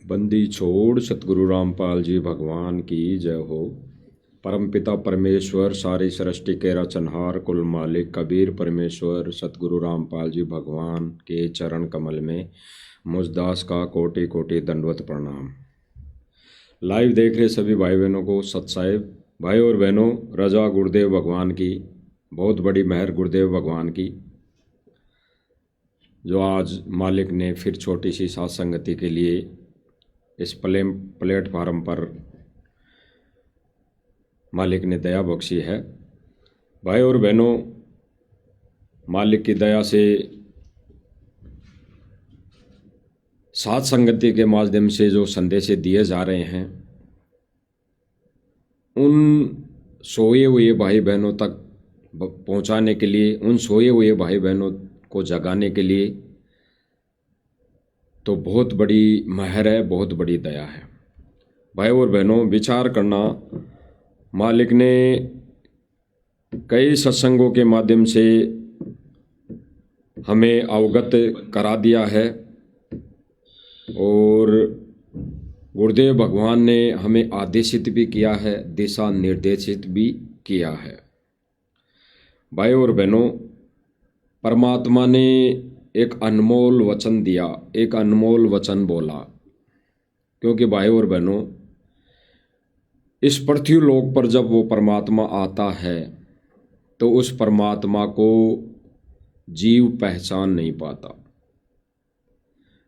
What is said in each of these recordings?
बंदी छोड़ सतगुरु रामपाल जी भगवान की जय हो। परमपिता परमेश्वर सारी सृष्टि के रचनहार कुल मालिक कबीर परमेश्वर सतगुरु रामपाल जी भगवान के चरण कमल में मुझदास का कोटि कोटि दंडवत प्रणाम। लाइव देख रहे सभी भाई बहनों को सत साहिब। भाई और बहनों, रजा गुरुदेव भगवान की, बहुत बड़ी मेहर गुरुदेव भगवान की, जो आज मालिक ने फिर छोटी सी साथ संगति के लिए इस प्लेटफार्म पर मालिक ने दया बख्शी है। भाई और बहनों, मालिक की दया से साथ संगति के माध्यम से जो संदेश दिए जा रहे हैं, उन सोए हुए भाई बहनों तक पहुंचाने के लिए, उन सोए हुए भाई बहनों को जगाने के लिए तो बहुत बड़ी मेहर है, बहुत बड़ी दया है। भाई और बहनों, विचार करना, मालिक ने कई सत्संगों के माध्यम से हमें अवगत करा दिया है और गुरुदेव भगवान ने हमें आदेशित भी किया है, दिशा निर्देशित भी किया है। भाई और बहनों, परमात्मा ने एक अनमोल वचन दिया, एक अनमोल वचन बोला, क्योंकि भाई और बहनों, इस पृथ्वी लोक पर जब वो परमात्मा आता है तो उस परमात्मा को जीव पहचान नहीं पाता,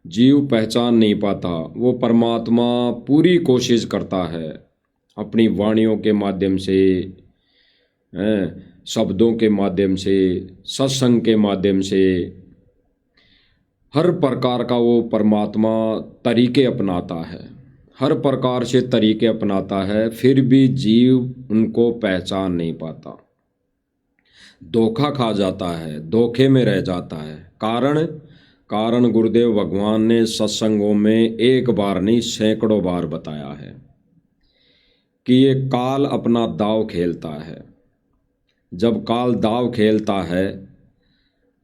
जीव पहचान नहीं पाता। वो परमात्मा पूरी कोशिश करता है अपनी वाणियों के माध्यम से, शब्दों के माध्यम से, सत्संग के माध्यम से, हर प्रकार का वो परमात्मा तरीके अपनाता है, हर प्रकार से तरीके अपनाता है, फिर भी जीव उनको पहचान नहीं पाता, धोखा खा जाता है, धोखे में रह जाता है। कारण गुरुदेव भगवान ने सत्संगों में एक बार नहीं सैकड़ों बार बताया है कि ये काल अपना दाव खेलता है। जब काल दाव खेलता है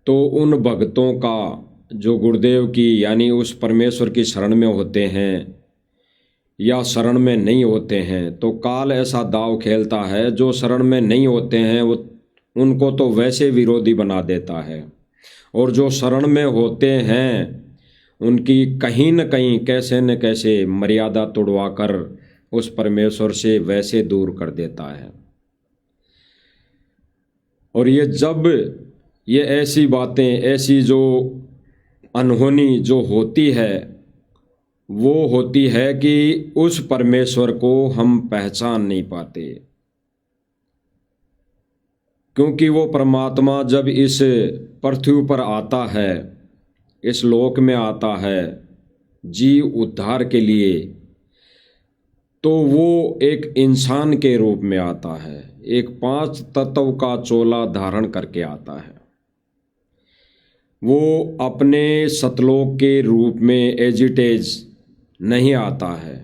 तो उन भक्तों का जो गुरुदेव की यानी उस परमेश्वर की शरण में होते हैं या शरण में नहीं होते हैं, तो काल ऐसा दाव खेलता है, जो शरण में नहीं होते हैं वो उनको तो वैसे विरोधी बना देता है, और जो शरण में होते हैं उनकी कहीं न कहीं कैसे न कैसे मर्यादा तोड़वाकर उस परमेश्वर से वैसे दूर कर देता है। और ये जब ये ऐसी बातें, ऐसी जो अनहोनी जो होती है, वो होती है कि उस परमेश्वर को हम पहचान नहीं पाते, क्योंकि वो परमात्मा जब इस पृथ्वी पर आता है, इस लोक में आता है जीव उद्धार के लिए, तो वो एक इंसान के रूप में आता है, एक 5 तत्व का चोला धारण करके आता है। वो अपने सतलोक के रूप में एजिटेज नहीं आता है,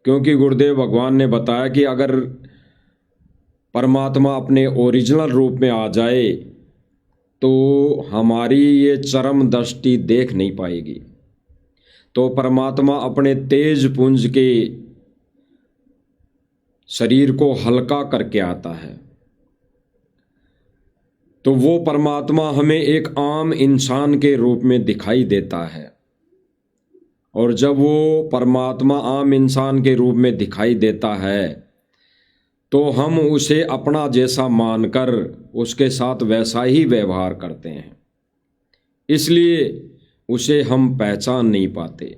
क्योंकि गुरुदेव भगवान ने बताया कि अगर परमात्मा अपने ओरिजिनल रूप में आ जाए तो हमारी ये चरम दृष्टि देख नहीं पाएगी। तो परमात्मा अपने तेज पुंज के शरीर को हल्का करके आता है, तो वो परमात्मा हमें एक आम इंसान के रूप में दिखाई देता है। और जब वो परमात्मा आम इंसान के रूप में दिखाई देता है तो हम उसे अपना जैसा मानकर उसके साथ वैसा ही व्यवहार करते हैं, इसलिए उसे हम पहचान नहीं पाते।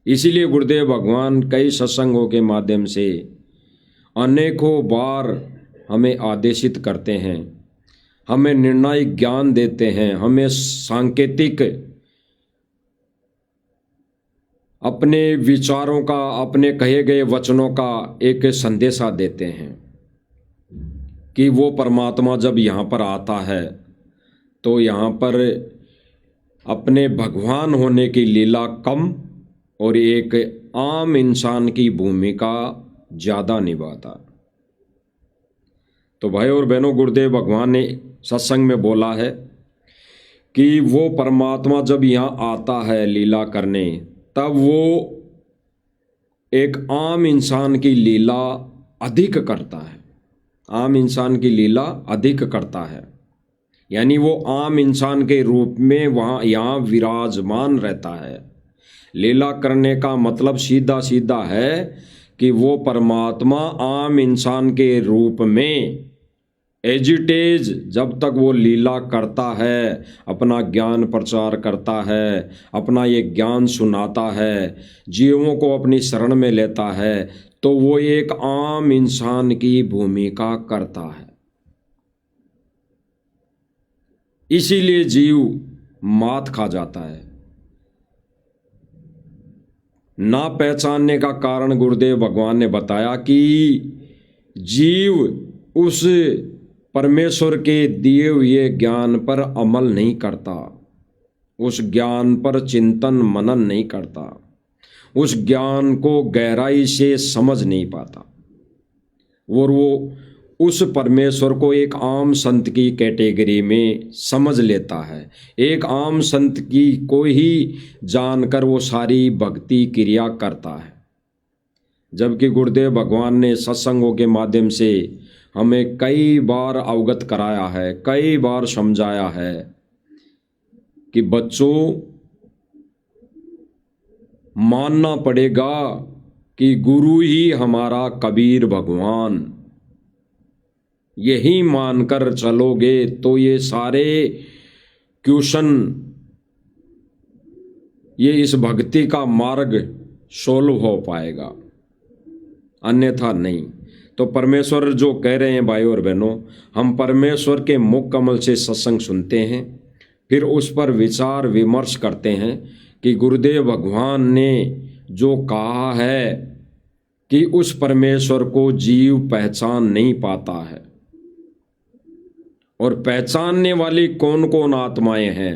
इसीलिए गुरुदेव भगवान कई सत्संगों के माध्यम से अनेकों बार हमें आदेशित करते हैं, हमें निर्णायक ज्ञान देते हैं, हमें सांकेतिक अपने विचारों का, अपने कहे गए वचनों का एक संदेशा देते हैं कि वो परमात्मा जब यहाँ पर आता है तो यहाँ पर अपने भगवान होने की लीला कम और एक आम इंसान की भूमिका ज़्यादा निभाता। तो भाई और बहनों, गुरुदेव भगवान ने सत्संग में बोला है कि वो परमात्मा जब यहाँ आता है लीला करने, तब वो एक आम इंसान की लीला अधिक करता है, आम इंसान की लीला अधिक करता है। यानी वो आम इंसान के रूप में यहाँ विराजमान रहता है। लीला करने का मतलब सीधा सीधा है कि वो परमात्मा आम इंसान के रूप में एज इट इज जब तक वो लीला करता है, अपना ज्ञान प्रचार करता है, अपना ये ज्ञान सुनाता है, जीवों को अपनी शरण में लेता है, तो वो एक आम इंसान की भूमिका करता है। इसीलिए जीव मात खा जाता है। ना पहचानने का कारण गुरुदेव भगवान ने बताया कि जीव उस परमेश्वर के दिए हुए ज्ञान पर अमल नहीं करता, उस ज्ञान पर चिंतन मनन नहीं करता, उस ज्ञान को गहराई से समझ नहीं पाता, और वो उस परमेश्वर को एक आम संत की कैटेगरी में समझ लेता है। एक आम संत की को ही जानकर वो सारी भक्ति क्रिया करता है। जबकि गुरुदेव भगवान ने सत्संगों के माध्यम से हमें कई बार अवगत कराया है, कई बार समझाया है कि बच्चों, मानना पड़ेगा कि गुरु ही हमारा कबीर भगवान, यही मानकर चलोगे तो ये सारे क्वेश्चन, ये इस भक्ति का मार्ग सोल्व हो पाएगा, अन्यथा नहीं। तो परमेश्वर जो कह रहे हैं भाई और बहनों, हम परमेश्वर के मुख कमल से सत्संग सुनते हैं, फिर उस पर विचार विमर्श करते हैं कि गुरुदेव भगवान ने जो कहा है कि उस परमेश्वर को जीव पहचान नहीं पाता है, और पहचानने वाली कौन कौन आत्माएं हैं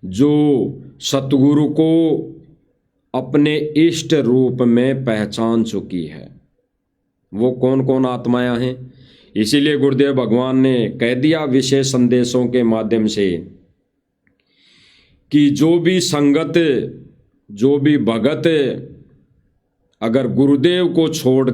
जो सतगुरु को अपने इष्ट रूप में पहचान चुकी है, वो कौन कौन आत्माएं हैं। इसीलिए गुरुदेव भगवान ने कह दिया विशेष संदेशों के माध्यम से कि जो भी संगत, जो भी भगत अगर गुरुदेव को छोड़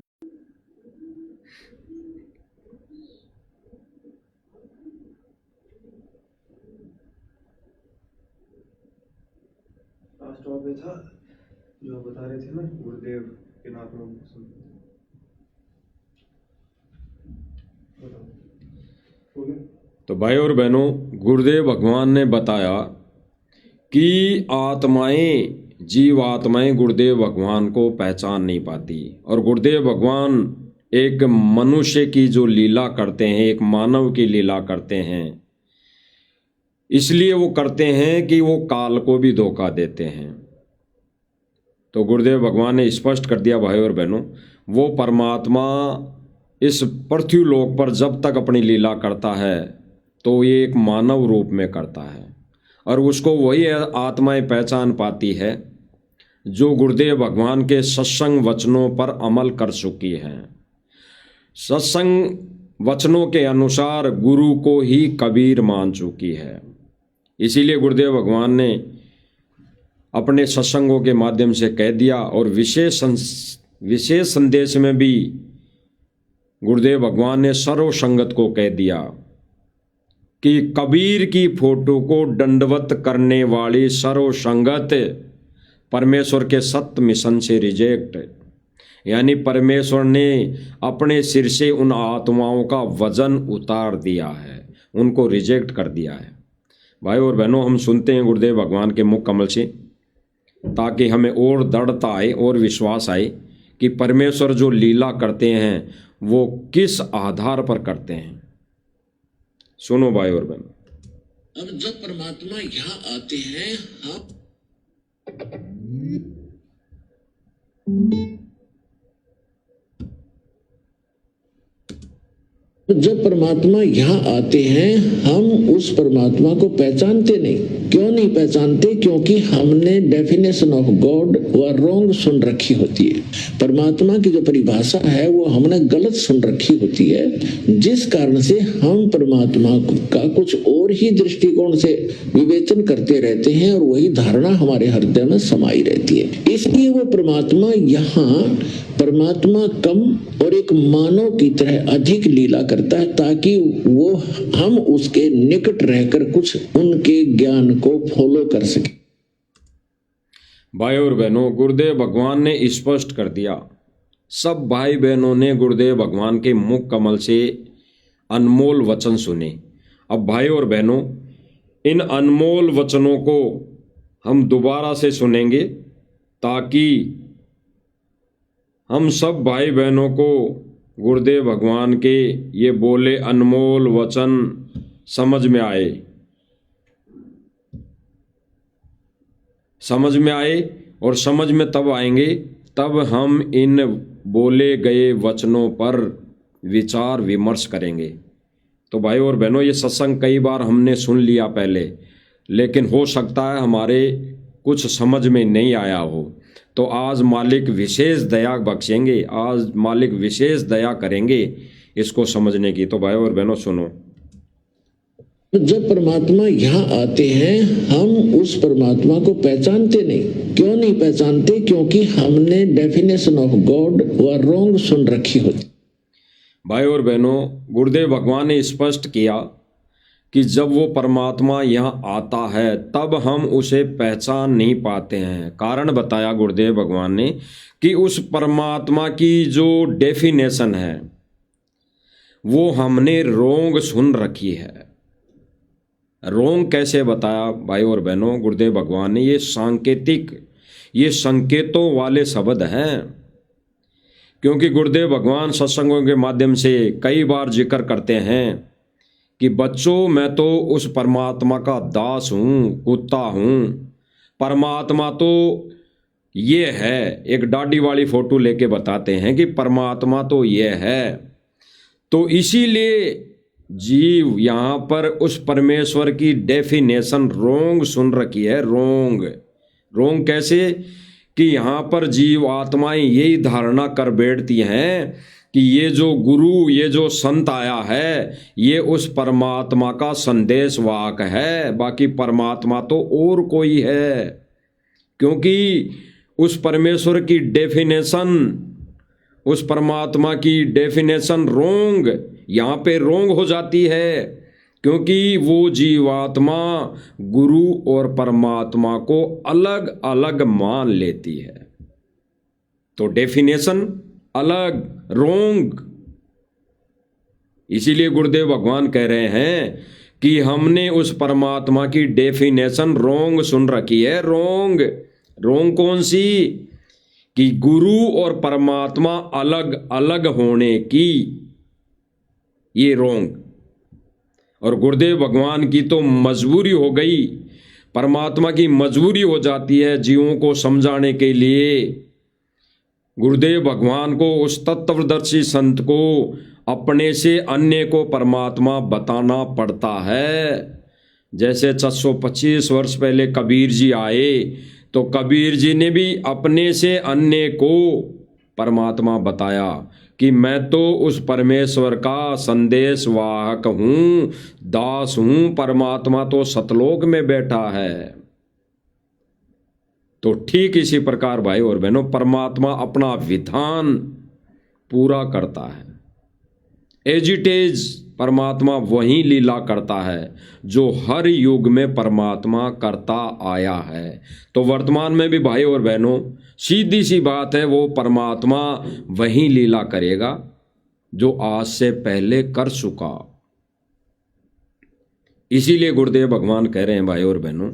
स्टॉप में था जो बता रहे थे ना गुरुदेव के नाम में। तो भाई और बहनों, गुरुदेव भगवान ने बताया कि आत्माएं, जीव आत्माएं गुरुदेव भगवान को पहचान नहीं पाती, और गुरुदेव भगवान एक मनुष्य की जो लीला करते हैं, एक मानव की लीला करते हैं, इसलिए वो करते हैं कि वो काल को भी धोखा देते हैं। तो गुरुदेव भगवान ने स्पष्ट कर दिया भाई और बहनों, वो परमात्मा इस पृथ्वी लोक पर जब तक अपनी लीला करता है तो ये एक मानव रूप में करता है, और उसको वही आत्माएं पहचान पाती है जो गुरुदेव भगवान के सत्संग वचनों पर अमल कर चुकी हैं। सत्संग वचनों के अनुसार गुरु को ही कबीर मान चुकी है। इसीलिए गुरुदेव भगवान ने अपने सत्संगों के माध्यम से कह दिया, और विशेष संदेश में भी गुरुदेव भगवान ने सर्व संगत को कह दिया कि कबीर की फोटो को दंडवत करने वाली सर्व संगत परमेश्वर के सत्य मिशन से रिजेक्ट, यानी परमेश्वर ने अपने सिर से उन आत्माओं का वजन उतार दिया है, उनको रिजेक्ट कर दिया है। भाई और बहनों, हम सुनते हैं गुरुदेव भगवान के मुख कमल से ताकि हमें और दृढ़ता आए और विश्वास आए कि परमेश्वर जो लीला करते हैं वो किस आधार पर करते हैं। सुनो भाई और बहनों, अब जब परमात्मा यहाँ आते हैं, हम जब परमात्मा यहाँ आते हैं हम उस परमात्मा को पहचानते नहीं। क्यों नहीं पहचानते? क्योंकि हमने डेफिनेशन ऑफ गॉड व रॉन्ग सुन रखी होती है। परमात्मा की जो परिभाषा है वो हमने गलत सुन रखी होती है, जिस कारण से हम परमात्मा का कुछ और ही दृष्टिकोण से विवेचन करते रहते हैं और वही धारणा हमारे हृदय में समाई रहती है। इसलिए वो परमात्मा यहाँ परमात्मा कम और एक मानव की तरह अधिक लीला करता है, ताकि वो हम उसके निकट रहकर कुछ उनके ज्ञान को फॉलो कर सके। भाई और बहनों, गुरुदेव भगवान ने स्पष्ट कर दिया। सब भाई बहनों ने गुरुदेव भगवान के मुख कमल से अनमोल वचन सुने। अब भाई और बहनों, इन अनमोल वचनों को हम दोबारा से सुनेंगे ताकि हम सब भाई बहनों को गुरुदेव भगवान के ये बोले अनमोल वचन समझ में आए और समझ में तब आएंगे तब हम इन बोले गए वचनों पर विचार विमर्श करेंगे। तो भाई और बहनों, ये सत्संग कई बार हमने सुन लिया पहले, लेकिन हो सकता है हमारे कुछ समझ में नहीं आया हो। तो आज मालिक विशेष दया बख्शेंगे, आज मालिक विशेष दया करेंगे इसको समझने की। तो भाई और बहनों सुनो। जब परमात्मा यहाँ आते हैं हम उस परमात्मा को पहचानते नहीं। क्यों नहीं पहचानते? क्योंकि हमने डेफिनेशन ऑफ गॉड व रॉन्ग सुन रखी होती। भाई और बहनों, गुरुदेव भगवान ने स्पष्ट किया कि जब वो परमात्मा यहाँ आता है तब हम उसे पहचान नहीं पाते हैं। कारण बताया गुरुदेव भगवान ने कि उस परमात्मा की जो डेफिनेशन है वो हमने रोंग सुन रखी है। रोंग कैसे बताया भाई और बहनों? गुरुदेव भगवान ने ये सांकेतिक, ये संकेतों वाले शब्द हैं, क्योंकि गुरुदेव भगवान सत्संगों के माध्यम से कई बार जिक्र करते हैं कि बच्चों, मैं तो उस परमात्मा का दास हूँ, कुत्ता हूँ। परमात्मा तो ये है, एक दाढ़ी वाली फोटो लेके बताते हैं कि परमात्मा तो ये है। तो इसीलिए जीव यहाँ पर उस परमेश्वर की डेफिनेशन रोंग सुन रखी है। रोंग कैसे? कि यहाँ पर जीव आत्माएं यही धारणा कर बैठती हैं कि ये जो गुरु, ये जो संत आया है, ये उस परमात्मा का संदेश वाहक है, बाकी परमात्मा तो और कोई है। क्योंकि उस परमेश्वर की डेफिनेशन, उस परमात्मा की डेफिनेशन रोंग, यहाँ पे रोंग हो जाती है, क्योंकि वो जीवात्मा गुरु और परमात्मा को अलग अलग मान लेती है। तो डेफिनेशन अलग, रोंग। इसीलिए गुरुदेव भगवान कह रहे हैं कि हमने उस परमात्मा की डेफिनेशन रोंग सुन रखी है। रोंग कौन सी? कि गुरु और परमात्मा अलग अलग होने की, ये रोंग। और गुरुदेव भगवान की तो मजबूरी हो गई, परमात्मा की मजबूरी हो जाती है जीवों को समझाने के लिए। गुरुदेव भगवान को, उस तत्वदर्शी संत को अपने से अन्य को परमात्मा बताना पड़ता है। जैसे 425 वर्ष पहले कबीर जी आए तो कबीर जी ने भी अपने से अन्य को परमात्मा बताया कि मैं तो उस परमेश्वर का संदेश वाहक हूँ, दास हूँ, परमात्मा तो सतलोक में बैठा है। तो ठीक इसी प्रकार भाई और बहनों, परमात्मा अपना विधान पूरा करता है। एज इट इज परमात्मा वही लीला करता है जो हर युग में परमात्मा करता आया है। तो वर्तमान में भी भाई और बहनों, सीधी सी बात है, वो परमात्मा वही लीला करेगा जो आज से पहले कर चुका। इसीलिए गुरुदेव भगवान कह रहे हैं भाई और बहनों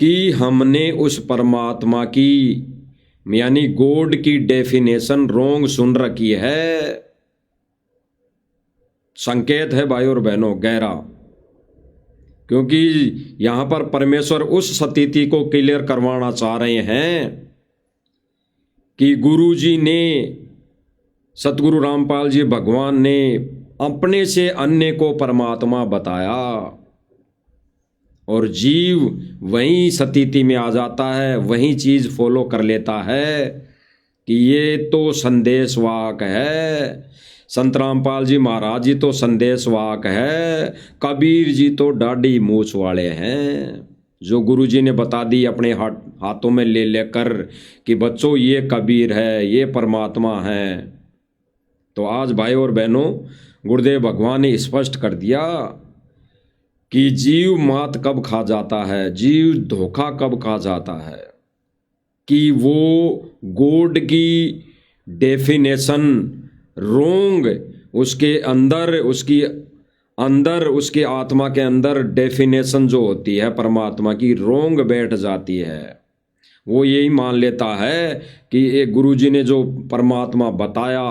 कि हमने उस परमात्मा की, यानी गॉड की डेफिनेशन रोंग सुन रखी है। संकेत है भाई और बहनों गहरा, क्योंकि यहां पर परमेश्वर उस स्थिति को क्लियर करवाना चाह रहे हैं कि गुरु जी ने, सतगुरु रामपाल जी भगवान ने अपने से अन्य को परमात्मा बताया और जीव वही स्थिति में आ जाता है, वही चीज फॉलो कर लेता है कि ये तो संदेशवाहक है। संत रामपाल जी महाराज जी तो संदेशवाहक है, कबीर जी तो डाढ़ी मूछ वाले हैं, जो गुरु जी ने बता दी अपने हाथों में ले लेकर कि बच्चों ये कबीर है, ये परमात्मा है। तो आज भाई और बहनों, गुरुदेव भगवान ने स्पष्ट कर दिया कि जीव मात कब खा जाता है, जीव धोखा कब खा जाता है, कि वो गॉड की डेफिनेशन रोंग उसके अंदर, उसके आत्मा के अंदर डेफिनेशन जो होती है परमात्मा की रोंग बैठ जाती है। वो यही मान लेता है कि एक गुरु जी ने जो परमात्मा बताया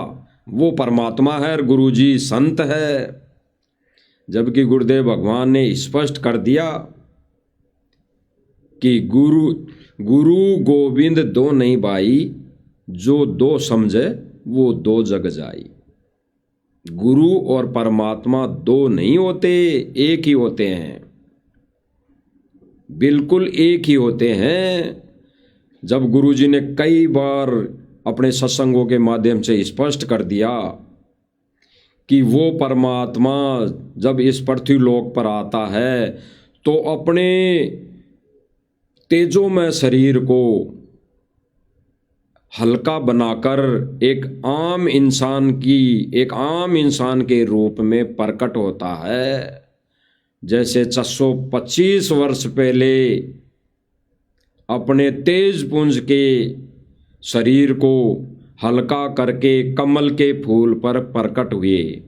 वो परमात्मा है और गुरु जी संत है, जबकि गुरुदेव भगवान ने स्पष्ट कर दिया कि गुरु गोविंद दो नहीं भाई, जो दो समझे वो दो जग जाई। गुरु और परमात्मा दो नहीं होते, एक ही होते हैं, बिल्कुल एक ही होते हैं। जब गुरु जी ने कई बार अपने सत्संगों के माध्यम से स्पष्ट कर दिया कि वो परमात्मा जब इस पृथ्वी लोक पर आता है तो अपने तेजोमय शरीर को हल्का बनाकर एक आम इंसान के रूप में प्रकट होता है। जैसे 625 वर्ष पहले अपने तेज पुंज के शरीर को हल्का करके कमल के फूल पर प्रकट हुए।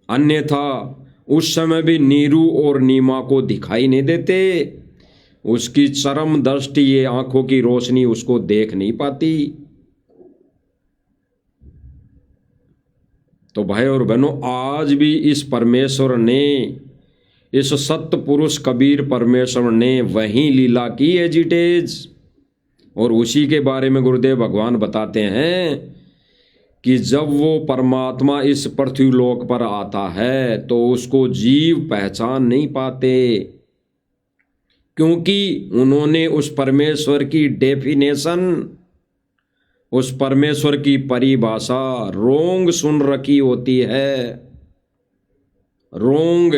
अन्यथा उस समय भी नीरू और नीमा को दिखाई नहीं देते, उसकी चरम दृष्टि, ये आंखों की रोशनी उसको देख नहीं पाती। तो भाई और बहनों, आज भी इस परमेश्वर ने, इस सत्य पुरुष कबीर परमेश्वर ने वही लीला की एजिटेज, और उसी के बारे में गुरुदेव भगवान बताते हैं कि जब वो परमात्मा इस पृथ्वी लोक पर आता है तो उसको जीव पहचान नहीं पाते, क्योंकि उन्होंने उस परमेश्वर की डेफिनेशन, उस परमेश्वर की परिभाषा रोंग सुन रखी होती है। रोंग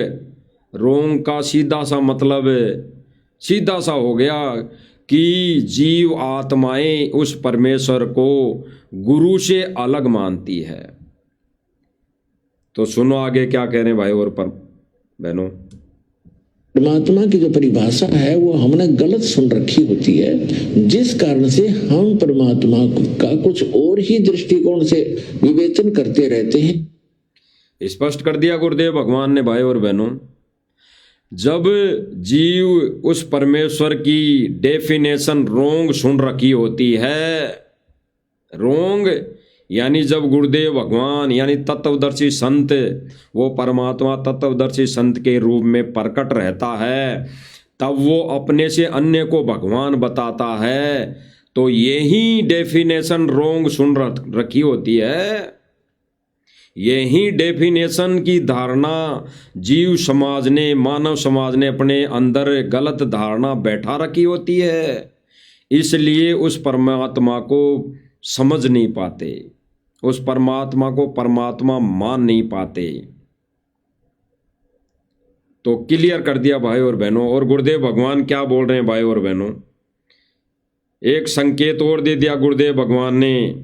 का सीधा सा मतलब सीधा सा हो गया कि जीव आत्माएं उस परमेश्वर को गुरु से अलग मानती है। तो सुनो आगे क्या कह रहे हैं भाई और बहनों। परमात्मा की जो परिभाषा है वो हमने गलत सुन रखी होती है, जिस कारण से हम परमात्मा का कुछ और ही दृष्टिकोण से विवेचन करते रहते हैं। स्पष्ट कर दिया गुरुदेव भगवान ने भाई और बहनों। जब जीव उस परमेश्वर की डेफिनेशन रोंग सुन रखी होती है, रोंग यानी जब गुरुदेव भगवान यानी तत्वदर्शी संत, वो परमात्मा तत्वदर्शी संत के रूप में प्रकट रहता है, तब वो अपने से अन्य को भगवान बताता है, तो यही डेफिनेशन रोंग सुन रखी होती है। यही डेफिनेशन की धारणा जीव समाज ने, मानव समाज ने अपने अंदर गलत धारणा बैठा रखी होती है, इसलिए उस परमात्मा को समझ नहीं पाते, उस परमात्मा को परमात्मा मान नहीं पाते। तो क्लियर कर दिया भाई और बहनों। और गुरुदेव भगवान क्या बोल रहे हैं भाई और बहनों, एक संकेत और दे दिया गुरुदेव भगवान ने,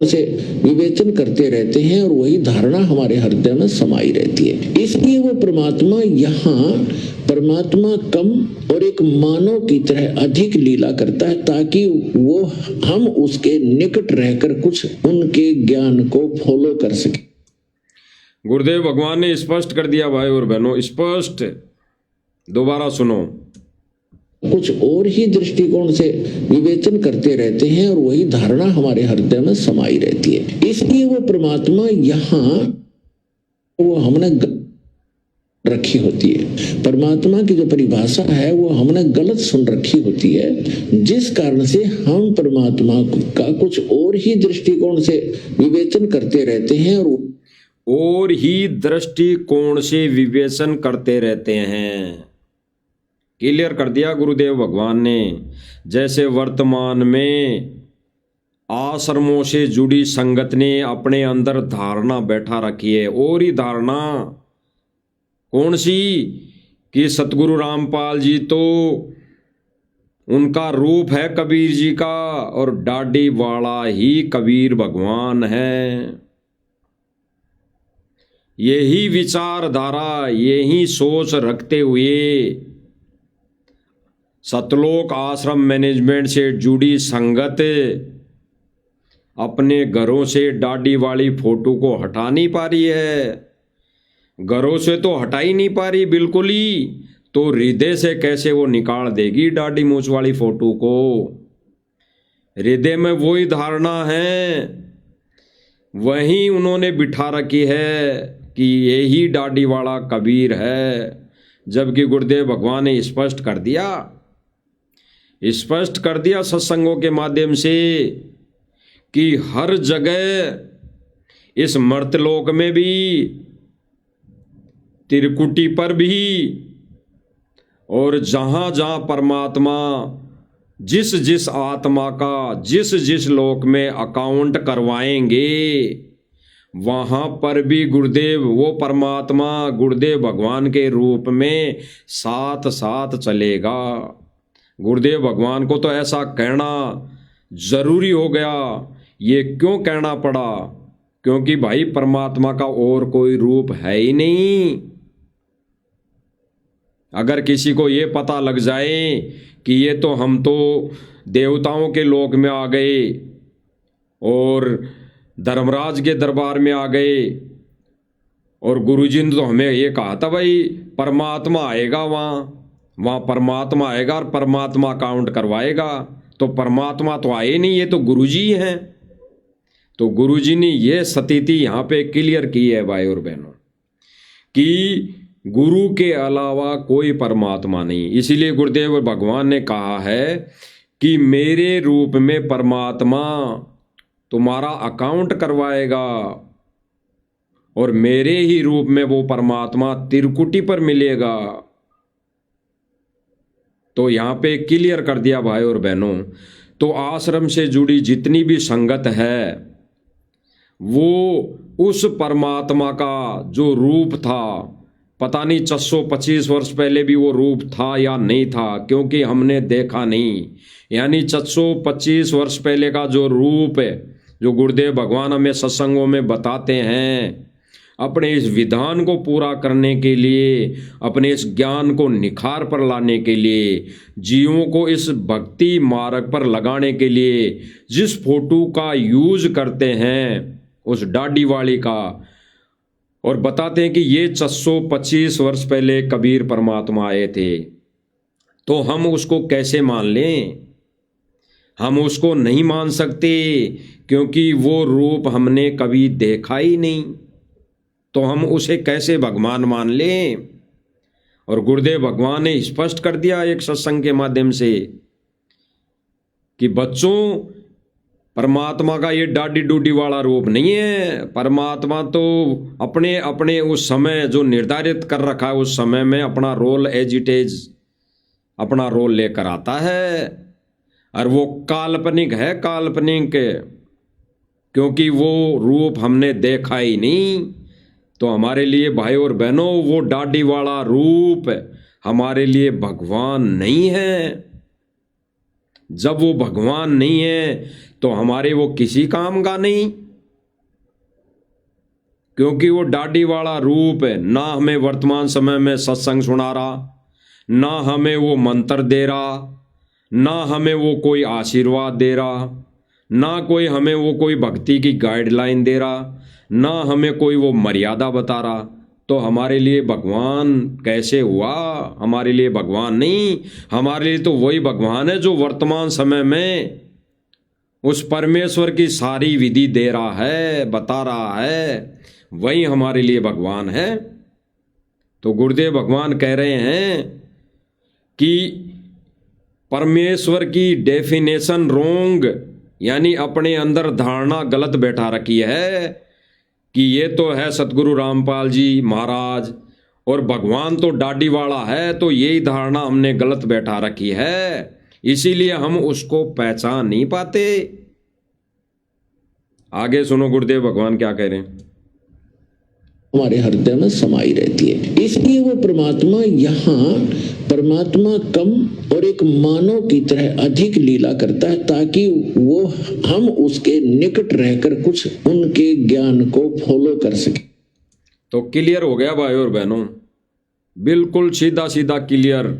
उसे विवेचन करते रहते हैं और वही धारणा हमारे हृदय में समाई रहती है। इसलिए वो परमात्मा यहाँ परमात्मा कम और एक मानव की तरह अधिक लीला करता है, ताकि वो हम उसके निकट रहकर कुछ उनके ज्ञान को फॉलो कर सके। गुरुदेव भगवान ने स्पष्ट कर दिया भाई और बहनों, स्पष्ट, दोबारा सुनो। कुछ और ही दृष्टिकोण से विवेचन करते रहते हैं और वही धारणा हमारे हृदय में समाई रहती है। इसलिए वो परमात्मा यहाँ वो हमने रखी होती है। परमात्मा की जो परिभाषा है वो हमने गलत सुन रखी होती है, जिस कारण से हम परमात्मा का कुछ और ही दृष्टिकोण से विवेचन करते रहते हैं और ही दृष्टिकोण से विवेचन करते रहते हैं। क्लियर कर दिया गुरुदेव भगवान ने। जैसे वर्तमान में आश्रमों से जुड़ी संगत ने अपने अंदर धारणा बैठा रखी है, और ही धारणा कौन सी कि सतगुरु रामपाल जी तो उनका रूप है कबीर जी का, और डाडी वाला ही कबीर भगवान है। यही विचारधारा, यही सोच रखते हुए सतलोक आश्रम मैनेजमेंट से जुड़ी संगत अपने घरों से डाडी वाली फोटो को हटा नहीं पा रही है। घरों से तो हटा ही नहीं पा रही बिल्कुल ही, तो हृदय से कैसे वो निकाल देगी डाडी मूछ वाली फोटो को। हृदय में वही धारणा है, वही उन्होंने बिठा रखी है कि यही डाडी वाला कबीर है। जबकि गुरुदेव भगवान ने स्पष्ट कर दिया सत्संगों के माध्यम से कि हर जगह इस मर्तलोक में भी, त्रिकुटी पर भी, और जहाँ जहाँ परमात्मा जिस जिस आत्मा का जिस जिस लोक में अकाउंट करवाएंगे, वहाँ पर भी गुरुदेव वो परमात्मा गुरुदेव भगवान के रूप में साथ साथ चलेगा। गुरुदेव भगवान को तो ऐसा कहना जरूरी हो गया। ये क्यों कहना पड़ा? क्योंकि भाई परमात्मा का और कोई रूप है ही नहीं। अगर किसी को ये पता लग जाए कि ये तो हम तो देवताओं के लोक में आ गए और धर्मराज के दरबार में आ गए, और गुरुजी ने तो हमें ये कहा था भाई परमात्मा आएगा, वहाँ परमात्मा आएगा और परमात्मा काउंट करवाएगा, तो परमात्मा तो आए नहीं, ये तो गुरुजी हैं। तो गुरुजी ने ये स्थिति यहाँ पे क्लियर की है भाई और बहनों कि गुरु के अलावा कोई परमात्मा नहीं। इसीलिए गुरुदेव भगवान ने कहा है कि मेरे रूप में परमात्मा तुम्हारा अकाउंट करवाएगा, और मेरे ही रूप में वो परमात्मा त्रिकुटी पर मिलेगा। तो यहाँ पे क्लियर कर दिया भाई और बहनों। तो आश्रम से जुड़ी जितनी भी संगत है, वो उस परमात्मा का जो रूप था, पता नहीं 425 वर्ष पहले भी वो रूप था या नहीं था, क्योंकि हमने देखा नहीं। यानी 425 वर्ष पहले का जो रूप है, जो गुरुदेव भगवान हमें सत्संगों में बताते हैं, अपने इस विधान को पूरा करने के लिए, अपने इस ज्ञान को निखार पर लाने के लिए, जीवों को इस भक्ति मार्ग पर लगाने के लिए जिस फोटो का यूज करते हैं, उस डाडी वाली का, और बताते हैं कि ये 425 वर्ष पहले कबीर परमात्मा आए थे, तो हम उसको कैसे मान लें? हम उसको नहीं मान सकते, क्योंकि वो रूप हमने कभी देखा ही नहीं। तो हम उसे कैसे भगवान मान लें? और गुरुदेव भगवान ने स्पष्ट कर दिया एक सत्संग के माध्यम से कि बच्चों, परमात्मा का ये डाडी डूडी वाला रूप नहीं है। परमात्मा तो अपने अपने उस समय जो निर्धारित कर रखा है, उस समय में अपना रोल एज इट इज अपना रोल लेकर आता है, और वो काल्पनिक है, काल्पनिक, क्योंकि वो रूप हमने देखा ही नहीं। तो हमारे लिए भाई और बहनों, वो डाडी वाला रूप हमारे लिए भगवान नहीं है। जब वो भगवान नहीं है तो हमारे वो किसी काम का नहीं, क्योंकि वो डाडी वाला रूप है, ना हमें वर्तमान समय में सत्संग सुना रहा, ना हमें वो मंत्र दे रहा, ना हमें वो कोई आशीर्वाद दे रहा, ना कोई हमें वो कोई भक्ति की गाइडलाइन दे रहा, ना हमें कोई वो मर्यादा बता रहा। तो हमारे लिए भगवान कैसे हुआ? हमारे लिए भगवान नहीं, हमारे लिए तो वही भगवान है जो वर्तमान समय में उस परमेश्वर की सारी विधि दे रहा है, बता रहा है, वही हमारे लिए भगवान है। तो गुरुदेव भगवान कह रहे हैं कि परमेश्वर की डेफिनेशन रोंग, यानी अपने अंदर धारणा गलत बैठा रखी है कि ये तो है सतगुरु रामपाल जी महाराज और भगवान तो दाढ़ीवाला है, तो यही धारणा हमने गलत बैठा रखी है, इसीलिए हम उसको पहचान नहीं पाते। आगे सुनो गुरुदेव भगवान क्या कह रहे हैं। हमारे हृदय में समाई रहती है, इसलिए वो परमात्मा यहाँ परमात्मा कम और एक मानव की तरह अधिक लीला करता है, ताकि वो हम उसके निकट रहकर कुछ उनके ज्ञान को फॉलो कर सके। तो क्लियर हो गया भाई और बहनों, बिल्कुल सीधा सीधा क्लियर।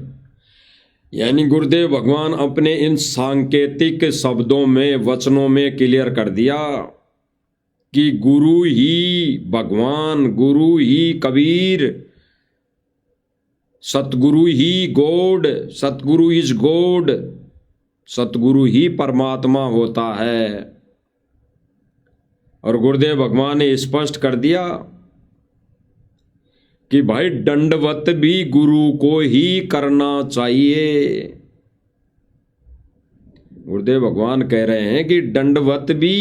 यानी गुरुदेव भगवान अपने इन सांकेतिक शब्दों में, वचनों में क्लियर कर दिया कि गुरु ही भगवान, गुरु ही कबीर, सतगुरु ही गॉड, सतगुरु इज गॉड, सतगुरु ही परमात्मा होता है। और गुरुदेव भगवान ने स्पष्ट कर दिया कि भाई दंडवत भी गुरु को ही करना चाहिए। गुरुदेव भगवान कह रहे हैं कि दंडवत भी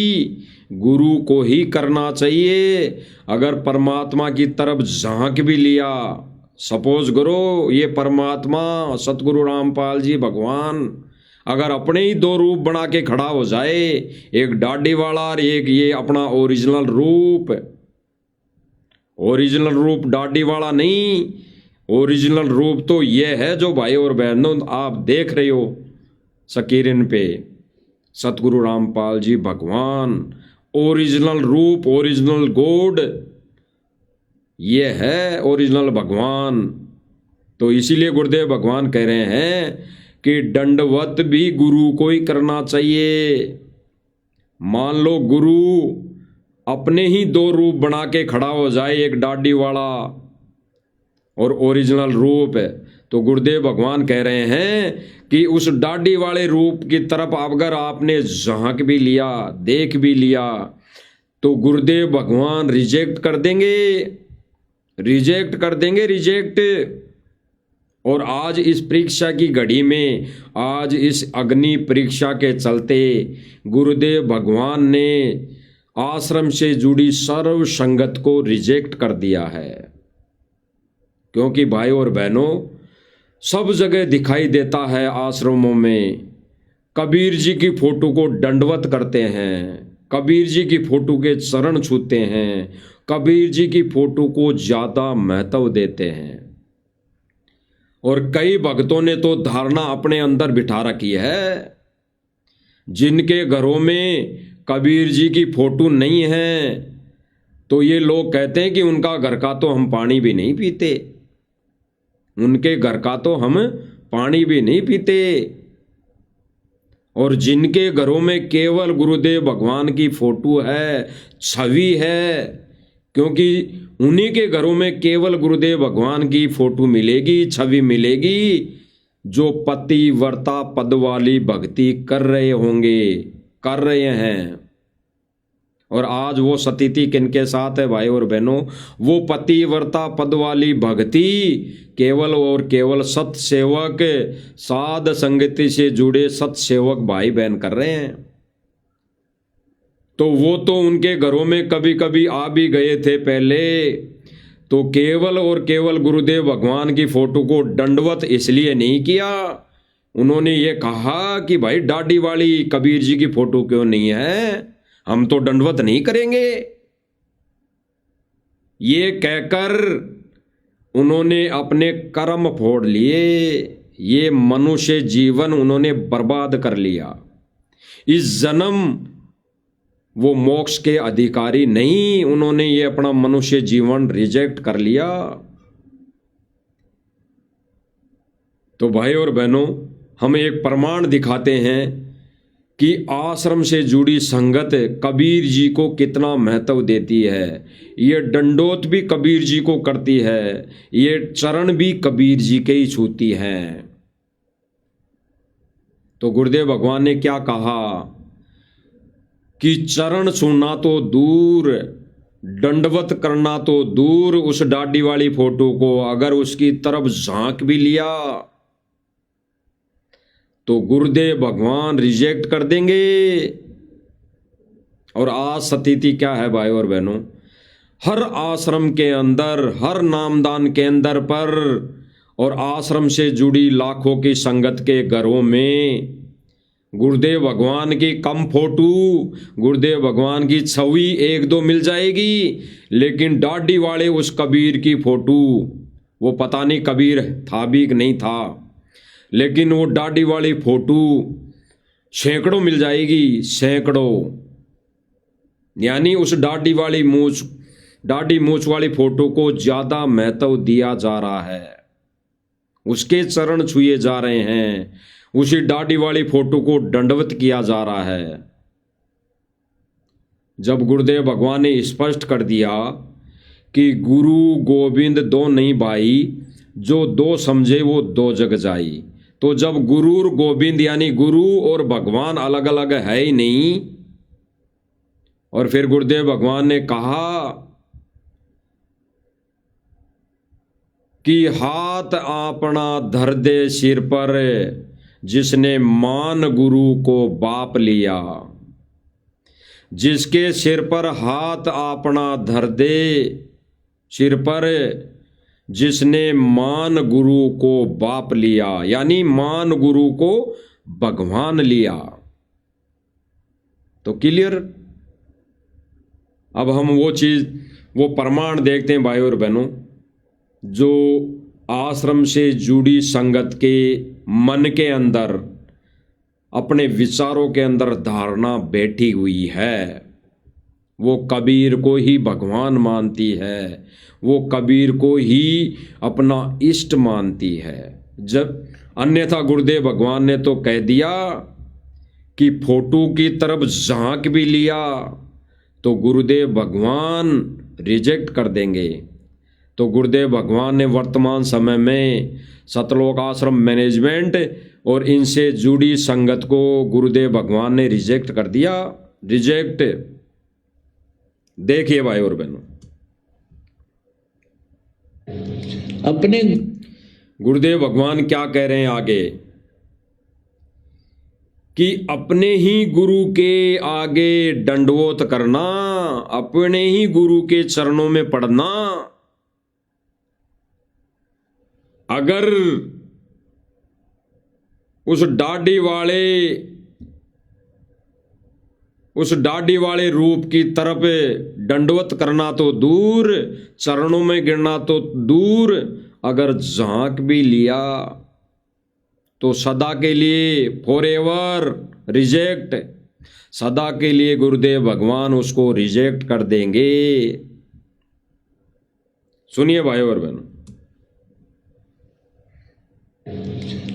गुरु को ही करना चाहिए। अगर परमात्मा की तरफ झांक भी लिया, सपोज करो ये परमात्मा सतगुरु रामपाल जी भगवान अगर अपने ही दो रूप बना के खड़ा हो जाए, एक दाढ़ी वाला और एक ये अपना ओरिजिनल रूप, ओरिजिनल रूप दाढ़ी वाला नहीं, ओरिजिनल रूप तो ये है जो भाई और बहनों आप देख रहे हो स्क्रीन पे, सतगुरु रामपाल जी भगवान, ओरिजिनल रूप, ओरिजिनल गॉड, ये है ओरिजिनल भगवान। तो इसीलिए गुरुदेव भगवान कह रहे हैं कि दंडवत भी गुरु को ही करना चाहिए। मान लो गुरु अपने ही दो रूप बना के खड़ा हो जाए, एक दाढ़ी वाला और ओरिजिनल रूप, तो गुरुदेव भगवान कह रहे हैं कि उस दाढ़ी वाले रूप की तरफ अगर आपने झांक भी लिया, देख भी लिया, तो गुरुदेव भगवान रिजेक्ट कर देंगे, रिजेक्ट कर देंगे, रिजेक्ट। और आज इस परीक्षा की घड़ी में, आज इस अग्नि परीक्षा के चलते गुरुदेव भगवान ने आश्रम से जुड़ी सर्व संगत को रिजेक्ट कर दिया है। क्योंकि भाई और बहनों, सब जगह दिखाई देता है आश्रमों में कबीर जी की फोटो को दंडवत करते हैं, कबीर जी की फोटो के चरण छूते हैं, कबीर जी की फोटो को ज्यादा महत्व देते हैं। और कई भक्तों ने तो धारणा अपने अंदर बिठा रखी है, जिनके घरों में कबीर जी की फोटो नहीं है, तो ये लोग कहते हैं कि उनका घर का तो हम पानी भी नहीं पीते, उनके घर का तो हम पानी भी नहीं पीते। और जिनके घरों में केवल गुरुदेव भगवान की फोटो है, छवि है, क्योंकि उन्हीं के घरों में केवल गुरुदेव भगवान की फोटो मिलेगी, छवि मिलेगी, जो पतिव्रता पद वाली भक्ति कर रहे होंगे, कर रहे हैं। और आज वो स्थिति किनके साथ है भाई और बहनों? वो पतिव्रता पद वाली भक्ति केवल और केवल सत्सेवक, साध संगति से जुड़े सत्सेवक भाई बहन कर रहे हैं। तो वो तो उनके घरों में कभी कभी आ भी गए थे पहले, तो केवल और केवल गुरुदेव भगवान की फोटो को दंडवत इसलिए नहीं किया, उन्होंने ये कहा कि भाई दाढ़ी वाली कबीर जी की फोटो क्यों नहीं है, हम तो दंडवत नहीं करेंगे। ये कहकर उन्होंने अपने कर्म फोड़ लिए, ये मनुष्य जीवन उन्होंने बर्बाद कर लिया। इस जन्म वो मोक्ष के अधिकारी नहीं, उन्होंने ये अपना मनुष्य जीवन रिजेक्ट कर लिया। तो भाई और बहनों, हम एक प्रमाण दिखाते हैं कि आश्रम से जुड़ी संगत कबीर जी को कितना महत्व देती है। ये दंडोत भी कबीर जी को करती है, ये चरण भी कबीर जी के ही छूती हैं। तो गुरुदेव भगवान ने क्या कहा कि चरण छूना तो दूर, दंडवत करना तो दूर, उस डाडी वाली फोटो को अगर उसकी तरफ झांक भी लिया तो गुरुदेव भगवान रिजेक्ट कर देंगे। और आज स्थिति क्या है भाई और बहनों, हर आश्रम के अंदर, हर नामदान केंद्र पर और आश्रम से जुड़ी लाखों की संगत के घरों में गुरुदेव भगवान की कम फोटो, गुरुदेव भगवान की छवि एक दो मिल जाएगी, लेकिन डाडी वाले उस कबीर की फोटो, वो पता नहीं कबीर था भी कि नहीं था, लेकिन वो डाडी वाली फोटो सैकड़ों मिल जाएगी, सैकड़ों। यानी उस डाडी मूछ वाली फोटो को ज्यादा महत्व दिया जा रहा है, उसके चरण छुए जा रहे हैं, उसी डाडी वाली फोटो को दंडवत किया जा रहा है। जब गुरुदेव भगवान ने स्पष्ट कर दिया कि गुरु गोविंद दो नहीं भाई, जो दो समझे वो दो जग जाई, तो जब गुरु और गोविंद यानी गुरु और भगवान अलग अलग है ही नहीं, और फिर गुरुदेव भगवान ने कहा कि हाथ अपना धर दे सिर पर, जिसने मान गुरु को बाप लिया। जिसके सिर पर हाथ अपना धर दे सिर पर, जिसने मान गुरु को बाप लिया, यानी मान गुरु को भगवान लिया। तो क्लियर। अब हम वो प्रमाण देखते हैं भाई और बहनों, जो आश्रम से जुड़ी संगत के मन के अंदर, अपने विचारों के अंदर धारणा बैठी हुई है, वो कबीर को ही भगवान मानती है, वो कबीर को ही अपना इष्ट मानती है। जब अन्यथा गुरुदेव भगवान ने तो कह दिया कि फोटो की तरफ झांक भी लिया तो गुरुदेव भगवान रिजेक्ट कर देंगे। तो गुरुदेव भगवान ने वर्तमान समय में सतलोक आश्रम मैनेजमेंट और इनसे जुड़ी संगत को गुरुदेव भगवान ने रिजेक्ट कर दिया। रिजेक्ट। देखिए भाई और बहनों, अपने गुरुदेव भगवान क्या कह रहे हैं आगे, कि अपने ही गुरु के आगे दंडवत करना, अपने ही गुरु के चरणों में पड़ना। अगर उस डाडी वाले रूप की तरफ दंडवत करना तो दूर, चरणों में गिरना तो दूर, अगर झांक भी लिया तो सदा के लिए फॉरएवर रिजेक्ट, सदा के लिए गुरुदेव भगवान उसको रिजेक्ट कर देंगे। सुनिए भाई और बहनों,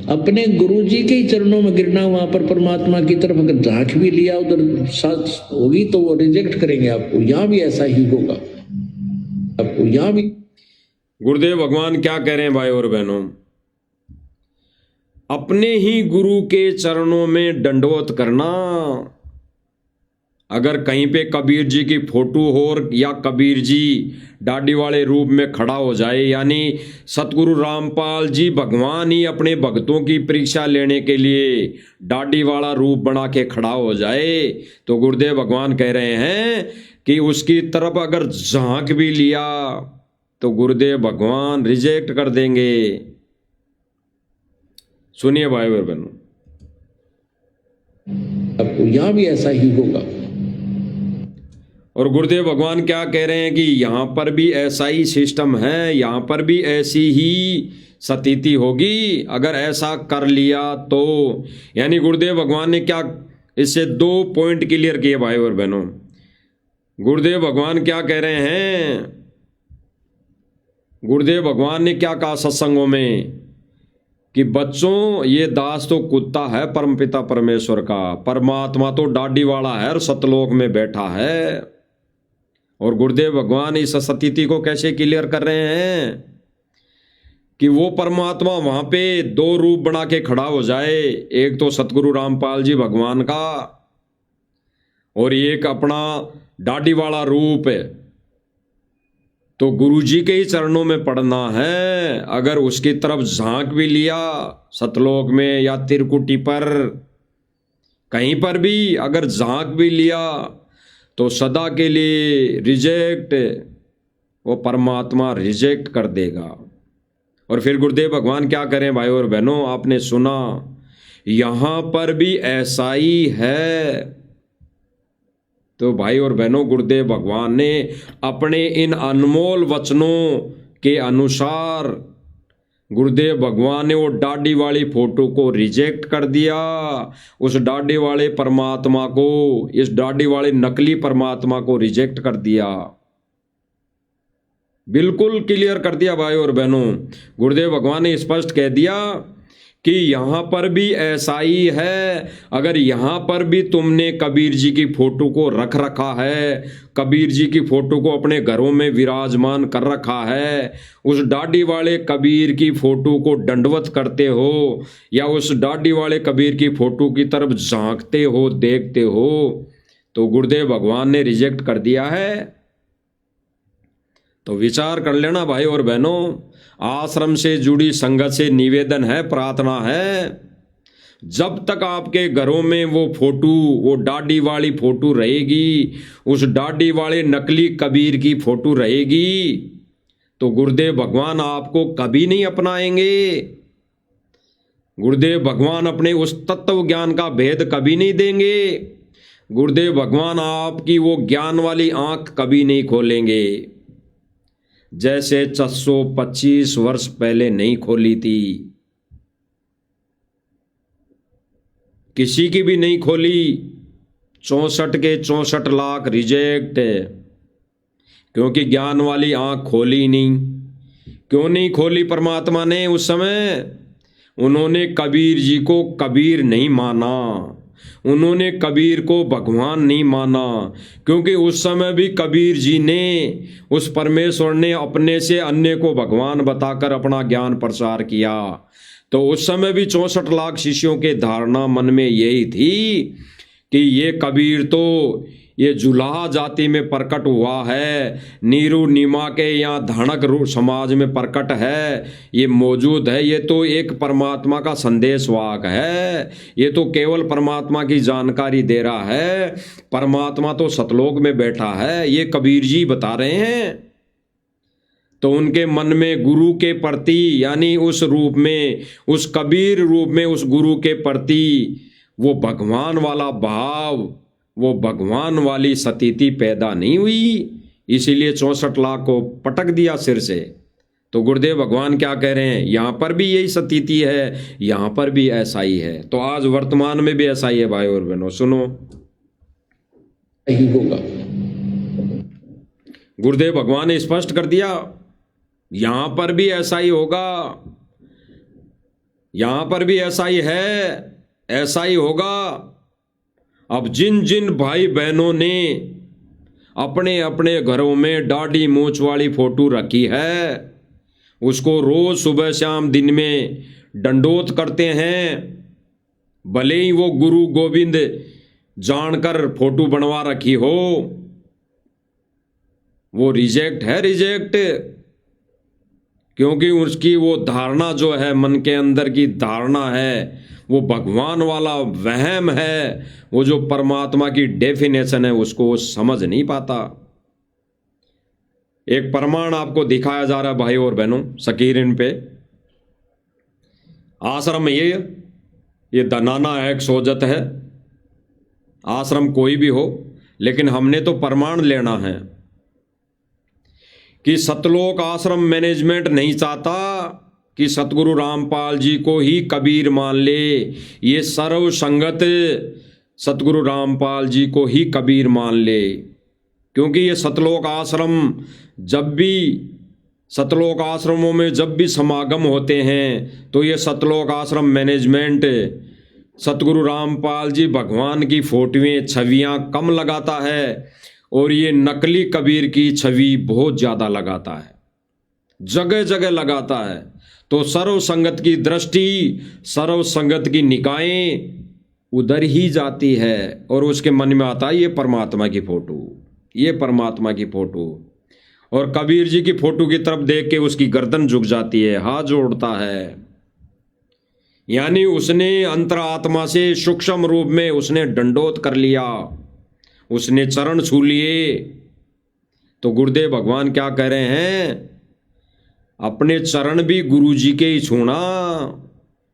अपने गुरुजी के ही चरणों में गिरना, वहां पर परमात्मा की तरफ अगर झांक भी लिया उधर साथ होगी तो वो रिजेक्ट करेंगे आपको। यहां भी ऐसा ही होगा आपको, यहां भी। गुरुदेव भगवान क्या कह रहे हैं भाई और बहनों, अपने ही गुरु के चरणों में दंडवत करना। अगर कहीं पे कबीर जी की फोटो हो या कबीर जी डाडी वाले रूप में खड़ा हो जाए, यानी सतगुरु रामपाल जी भगवान ही अपने भक्तों की परीक्षा लेने के लिए डाडी वाला रूप बना के खड़ा हो जाए, तो गुरुदेव भगवान कह रहे हैं कि उसकी तरफ अगर झांक भी लिया तो गुरुदेव भगवान रिजेक्ट कर देंगे। सुनिए भाई और बहनों, आपको यहां भी ऐसा ही होगा। और गुरुदेव भगवान क्या कह रहे हैं कि यहां पर भी ऐसा ही सिस्टम है, यहां पर भी ऐसी ही स्थिति होगी अगर ऐसा कर लिया तो। यानी गुरुदेव भगवान ने क्या, इससे 2 पॉइंट क्लियर किए भाई और बहनों। गुरुदेव भगवान क्या कह रहे हैं, गुरुदेव भगवान ने क्या कहा सत्संगों में कि बच्चों, ये दास तो कुत्ता है परमपिता परमेश्वर का, परमात्मा तो डाडी वाला है और सतलोक में बैठा है। और गुरुदेव भगवान इस स्थिति को कैसे क्लियर कर रहे हैं कि वो परमात्मा वहां पे 2 रूप बना के खड़ा हो जाए, एक तो सतगुरु रामपाल जी भगवान का और एक अपना डाडी वाला रूप है, तो गुरुजी के ही चरणों में पड़ना है। अगर उसकी तरफ झांक भी लिया सतलोक में या त्रिकुटी पर, कहीं पर भी अगर झांक भी लिया तो सदा के लिए रिजेक्ट, वो परमात्मा रिजेक्ट कर देगा। और फिर गुरुदेव भगवान क्या करें भाई और बहनों, आपने सुना यहां पर भी ऐसा ही है। तो भाई और बहनों, गुरुदेव भगवान ने अपने इन अनमोल वचनों के अनुसार गुरुदेव भगवान ने वो दाढ़ी वाली फोटो को रिजेक्ट कर दिया। उस दाढ़ी वाले परमात्मा को, इस दाढ़ी वाले नकली परमात्मा को रिजेक्ट कर दिया, बिल्कुल क्लियर कर दिया भाई और बहनों। गुरुदेव भगवान ने स्पष्ट कह दिया कि यहां पर भी ऐसा ही है। अगर यहां पर भी तुमने कबीर जी की फोटो को रख रखा है, कबीर जी की फोटो को अपने घरों में विराजमान कर रखा है, उस दाढ़ी वाले कबीर की फोटो को दंडवत करते हो या उस दाढ़ी वाले कबीर की फोटो की तरफ झांकते हो, देखते हो, तो गुरुदेव भगवान ने रिजेक्ट कर दिया है। तो विचार कर लेना भाई और बहनों। आश्रम से जुड़ी संगत से निवेदन है, प्रार्थना है, जब तक आपके घरों में वो फोटो, वो दाढ़ी वाली फोटो रहेगी, उस दाढ़ी वाले नकली कबीर की फोटो रहेगी, तो गुरुदेव भगवान आपको कभी नहीं अपनाएंगे। गुरुदेव भगवान अपने उस तत्व ज्ञान का भेद कभी नहीं देंगे। गुरुदेव भगवान आपकी वो ज्ञान वाली आंख कभी नहीं खोलेंगे, जैसे 625 वर्ष पहले नहीं खोली थी, किसी की भी नहीं खोली। 64 के 64 लाख रिजेक्ट, क्योंकि ज्ञान वाली आंख खोली नहीं। क्यों नहीं खोली परमात्मा ने उस समय? उन्होंने कबीर जी को कबीर नहीं माना, उन्होंने कबीर को भगवान नहीं माना, क्योंकि उस समय भी कबीर जी ने, उस परमेश्वर ने अपने से अन्य को भगवान बताकर अपना ज्ञान प्रचार किया। तो उस समय भी 64 लाख शिष्यों के धारणा मन में यही थी कि ये कबीर तो ये जुलाहा जाति में प्रकट हुआ है, नीरू नीमा के यहाँ धड़क समाज में प्रकट है, ये मौजूद है, ये तो एक परमात्मा का संदेशवाहक है, ये तो केवल परमात्मा की जानकारी दे रहा है, परमात्मा तो सतलोक में बैठा है, ये कबीर जी बता रहे हैं। तो उनके मन में गुरु के प्रति, यानी उस रूप में, उस कबीर रूप में उस गुरु के प्रति वो भगवान वाला भाव, वो भगवान वाली स्थिति पैदा नहीं हुई, इसीलिए 64 लाख को पटक दिया सिर से। तो गुरुदेव भगवान क्या कह रहे हैं, यहां पर भी यही स्थिति है, यहां पर भी ऐसा ही है। तो आज वर्तमान में भी ऐसा ही है भाई और बहनों, सुनो। यही होगा। गुरुदेव भगवान ने स्पष्ट कर दिया, यहां पर भी ऐसा ही होगा, यहां पर भी ऐसा ही है, ऐसा ही होगा। अब जिन जिन भाई बहनों ने अपने अपने घरों में दाढ़ी मूंछ वाली फोटो रखी है, उसको रोज सुबह शाम दिन में दंडोत करते हैं, भले ही वो गुरु गोविंद जानकर फोटो बनवा रखी हो, वो रिजेक्ट है, रिजेक्ट। क्योंकि उसकी वो धारणा जो है, मन के अंदर की धारणा है, वो भगवान वाला वहम है, वो जो परमात्मा की डेफिनेशन है उसको वो समझ नहीं पाता। एक प्रमाण आपको दिखाया जा रहा है भाई और बहनों, सकीरिन पे। आश्रम में ये दनाना है, एक सोजत है, आश्रम कोई भी हो, लेकिन हमने तो प्रमाण लेना है कि सतलोक आश्रम मैनेजमेंट नहीं चाहता कि सतगुरु रामपाल जी को ही कबीर मान ले, ये सर्व संगत सतगुरु रामपाल जी को ही कबीर मान ले। क्योंकि ये सतलोक आश्रम, जब भी सतलोक आश्रमों में जब भी समागम होते हैं, तो ये सतलोक आश्रम मैनेजमेंट सतगुरु रामपाल जी भगवान की फोटोएं, छवियां कम लगाता है, और ये नकली कबीर की छवि बहुत ज़्यादा लगाता है, जगह जगह लगाता है। तो सर्व संगत की दृष्टि, सर्व संगत की निगाहें उधर ही जाती है, और उसके मन में आता है ये परमात्मा की फोटो, ये परमात्मा की फोटो। और कबीर जी की फोटो की तरफ देख के उसकी गर्दन झुक जाती है, हाथ जोड़ता है। यानी उसने अंतरात्मा से सूक्ष्म रूप में उसने दंडोत कर लिया, उसने चरण छू लिए। तो गुरुदेव भगवान क्या कह रहे हैं, अपने चरण भी गुरु जी के ही छूना,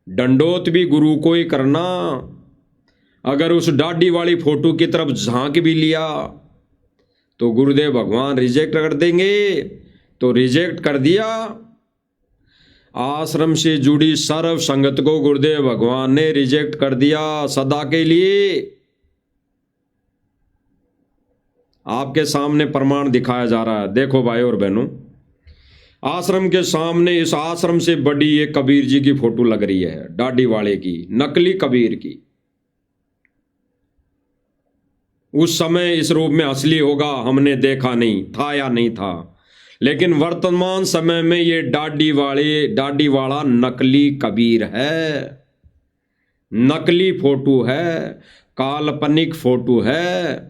दंडोत भी गुरु को ही करना। अगर उस डाडी वाली फोटो की तरफ झांक भी लिया तो गुरुदेव भगवान रिजेक्ट कर देंगे। तो रिजेक्ट कर दिया। आश्रम से जुड़ी सर्व संगत को गुरुदेव भगवान ने रिजेक्ट कर दिया सदा के लिए। आपके सामने प्रमाण दिखाया जा रहा है। देखो भाई और बहनों, आश्रम के सामने इस आश्रम से बड़ी एक कबीर जी की फोटो लग रही है, डाडी वाले की, नकली कबीर की। उस समय इस रूप में असली होगा हमने देखा नहीं था या नहीं था, लेकिन वर्तमान समय में ये डाडी वाला नकली कबीर है, नकली फोटो है, काल्पनिक फोटो है।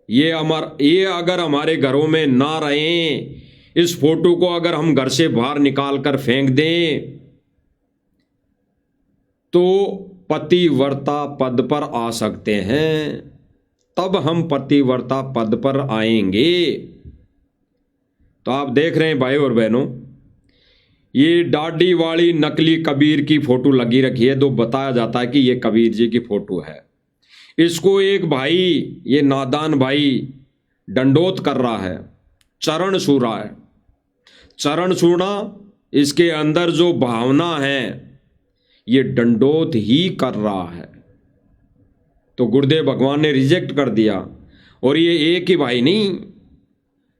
ये अगर हमारे घरों में ना रहे, इस फोटो को अगर हम घर से बाहर निकाल कर फेंक दें तो पतिव्रता पद पर आ सकते हैं। तब हम पतिव्रता पद पर आएंगे। तो आप देख रहे हैं भाई और बहनों, ये डाडी वाली नकली कबीर की फोटो लगी रखी है। तो बताया जाता है कि ये कबीर जी की फोटो है। इसको एक भाई, ये नादान भाई दंडोत कर रहा है, चरण छू रहा है। चरण छूना, इसके अंदर जो भावना है ये दंडोत ही कर रहा है। तो गुरुदेव भगवान ने रिजेक्ट कर दिया। और ये एक ही भाई नहीं,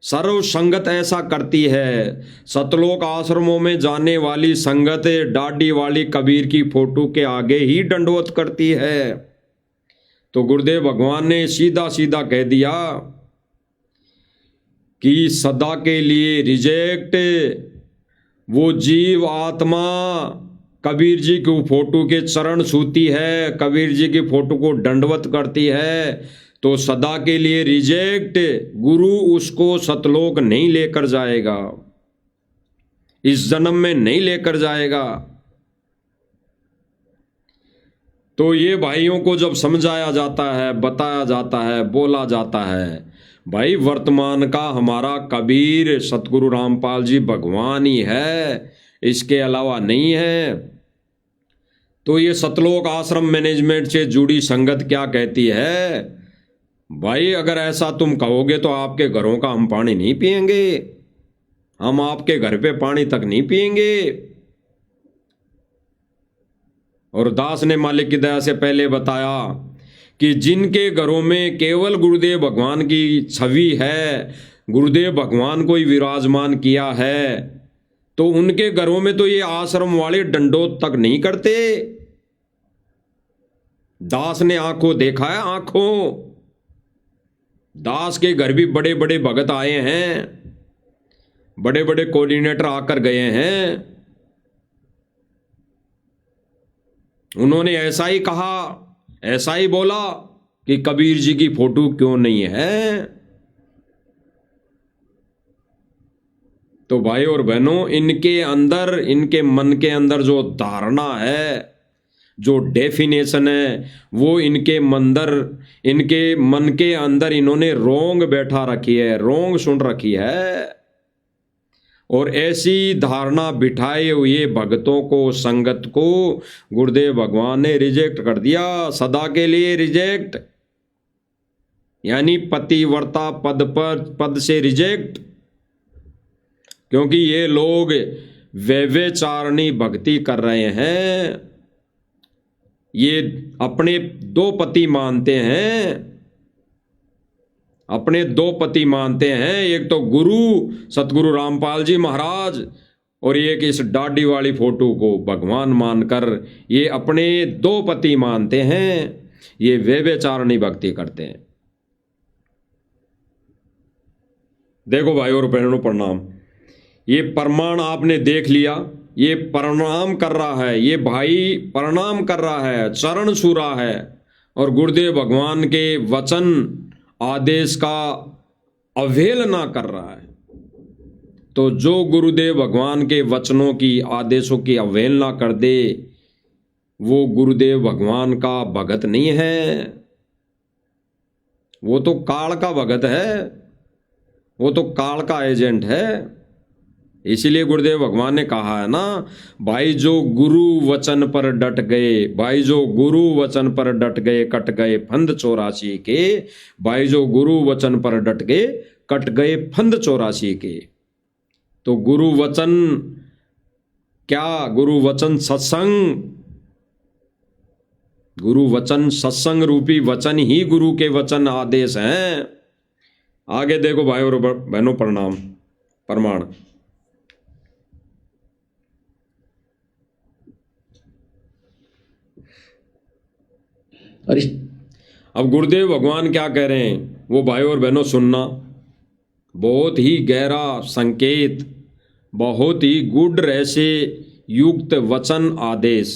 सर्व संगत ऐसा करती है। सतलोक आश्रमों में जाने वाली संगत डाडी वाली कबीर की फोटो के आगे ही दंडोत करती है। तो गुरुदेव भगवान ने सीधा सीधा कह दिया कि सदा के लिए रिजेक्ट। वो जीव आत्मा कबीर जी की फोटो के चरण छूती है, कबीर जी की फोटो को दंडवत करती है, तो सदा के लिए रिजेक्ट। गुरु उसको सतलोक नहीं लेकर जाएगा, इस जन्म में नहीं लेकर जाएगा। तो ये भाइयों को जब समझाया जाता है, बताया जाता है, बोला जाता है, भाई वर्तमान का हमारा कबीर सतगुरु रामपाल जी भगवान ही है, इसके अलावा नहीं है। तो ये सतलोक आश्रम मैनेजमेंट से जुड़ी संगत क्या कहती है, भाई अगर ऐसा तुम कहोगे तो आपके घरों का हम पानी नहीं पिएंगे, हम आपके घर पे पानी तक नहीं पिएंगे। और दास ने मालिक की दया से पहले बताया कि जिनके घरों में केवल गुरुदेव भगवान की छवि है, गुरुदेव भगवान को ही विराजमान किया है, तो उनके घरों में तो ये आश्रम वाले दंडोत तक नहीं करते। दास ने आंखों देखा है, आंखों। दास के घर भी बड़े बड़े भगत आए हैं, बड़े बड़े कोऑर्डिनेटर आकर गए हैं। उन्होंने ऐसा ही कहा, ऐसा ही बोला कि कबीर जी की फोटो क्यों नहीं है। तो भाई और बहनों, इनके अंदर, इनके मन के अंदर जो धारणा है, जो डेफिनेशन है, वो इनके मन के अंदर इन्होंने रोंग बैठा रखी है, रोंग सुन रखी है। और ऐसी धारणा बिठाए हुए भक्तों को, संगत को गुरुदेव भगवान ने रिजेक्ट कर दिया, सदा के लिए रिजेक्ट। यानी पतिव्रता पद से रिजेक्ट। क्योंकि ये लोग व्यभिचारिणी भक्ति कर रहे हैं, ये अपने दो पति मानते हैं, अपने दो पति मानते हैं। एक तो गुरु सतगुरु रामपाल जी महाराज, और एक इस डाडी वाली फोटो को भगवान मानकर ये अपने दो पति मानते हैं। ये व्यभिचारिणी भक्ति करते हैं। देखो भाई और बहनों, प्रणाम। ये प्रमाण आपने देख लिया। ये प्रणाम कर रहा है, ये भाई प्रणाम कर रहा है, चरण छू रहा है, और गुरुदेव भगवान के वचन आदेश का अवहेलना कर रहा है। तो जो गुरुदेव भगवान के वचनों की, आदेशों की अवहेलना कर दे, वो गुरुदेव भगवान का भगत नहीं है, वो तो काल का भगत है, वो तो काल का एजेंट है। इसीलिए गुरुदेव भगवान ने कहा है ना, भाई जो गुरु वचन पर डट गए, भाई जो गुरु वचन पर डट गए कट गए फंद 84 के, भाई जो गुरु वचन पर डट गए कट गए फंद 84 के। तो गुरु वचन क्या? गुरु वचन सत्संग, गुरु वचन सत्संग रूपी वचन ही गुरु के वचन आदेश हैं। आगे देखो भाई और बहनों, प्रणाम प्रमाण। अब गुरुदेव भगवान क्या कह रहे हैं वो भाई और बहनों सुनना, बहुत ही गहरा संकेत, बहुत ही गूढ़ रहस्य युक्त वचन आदेश।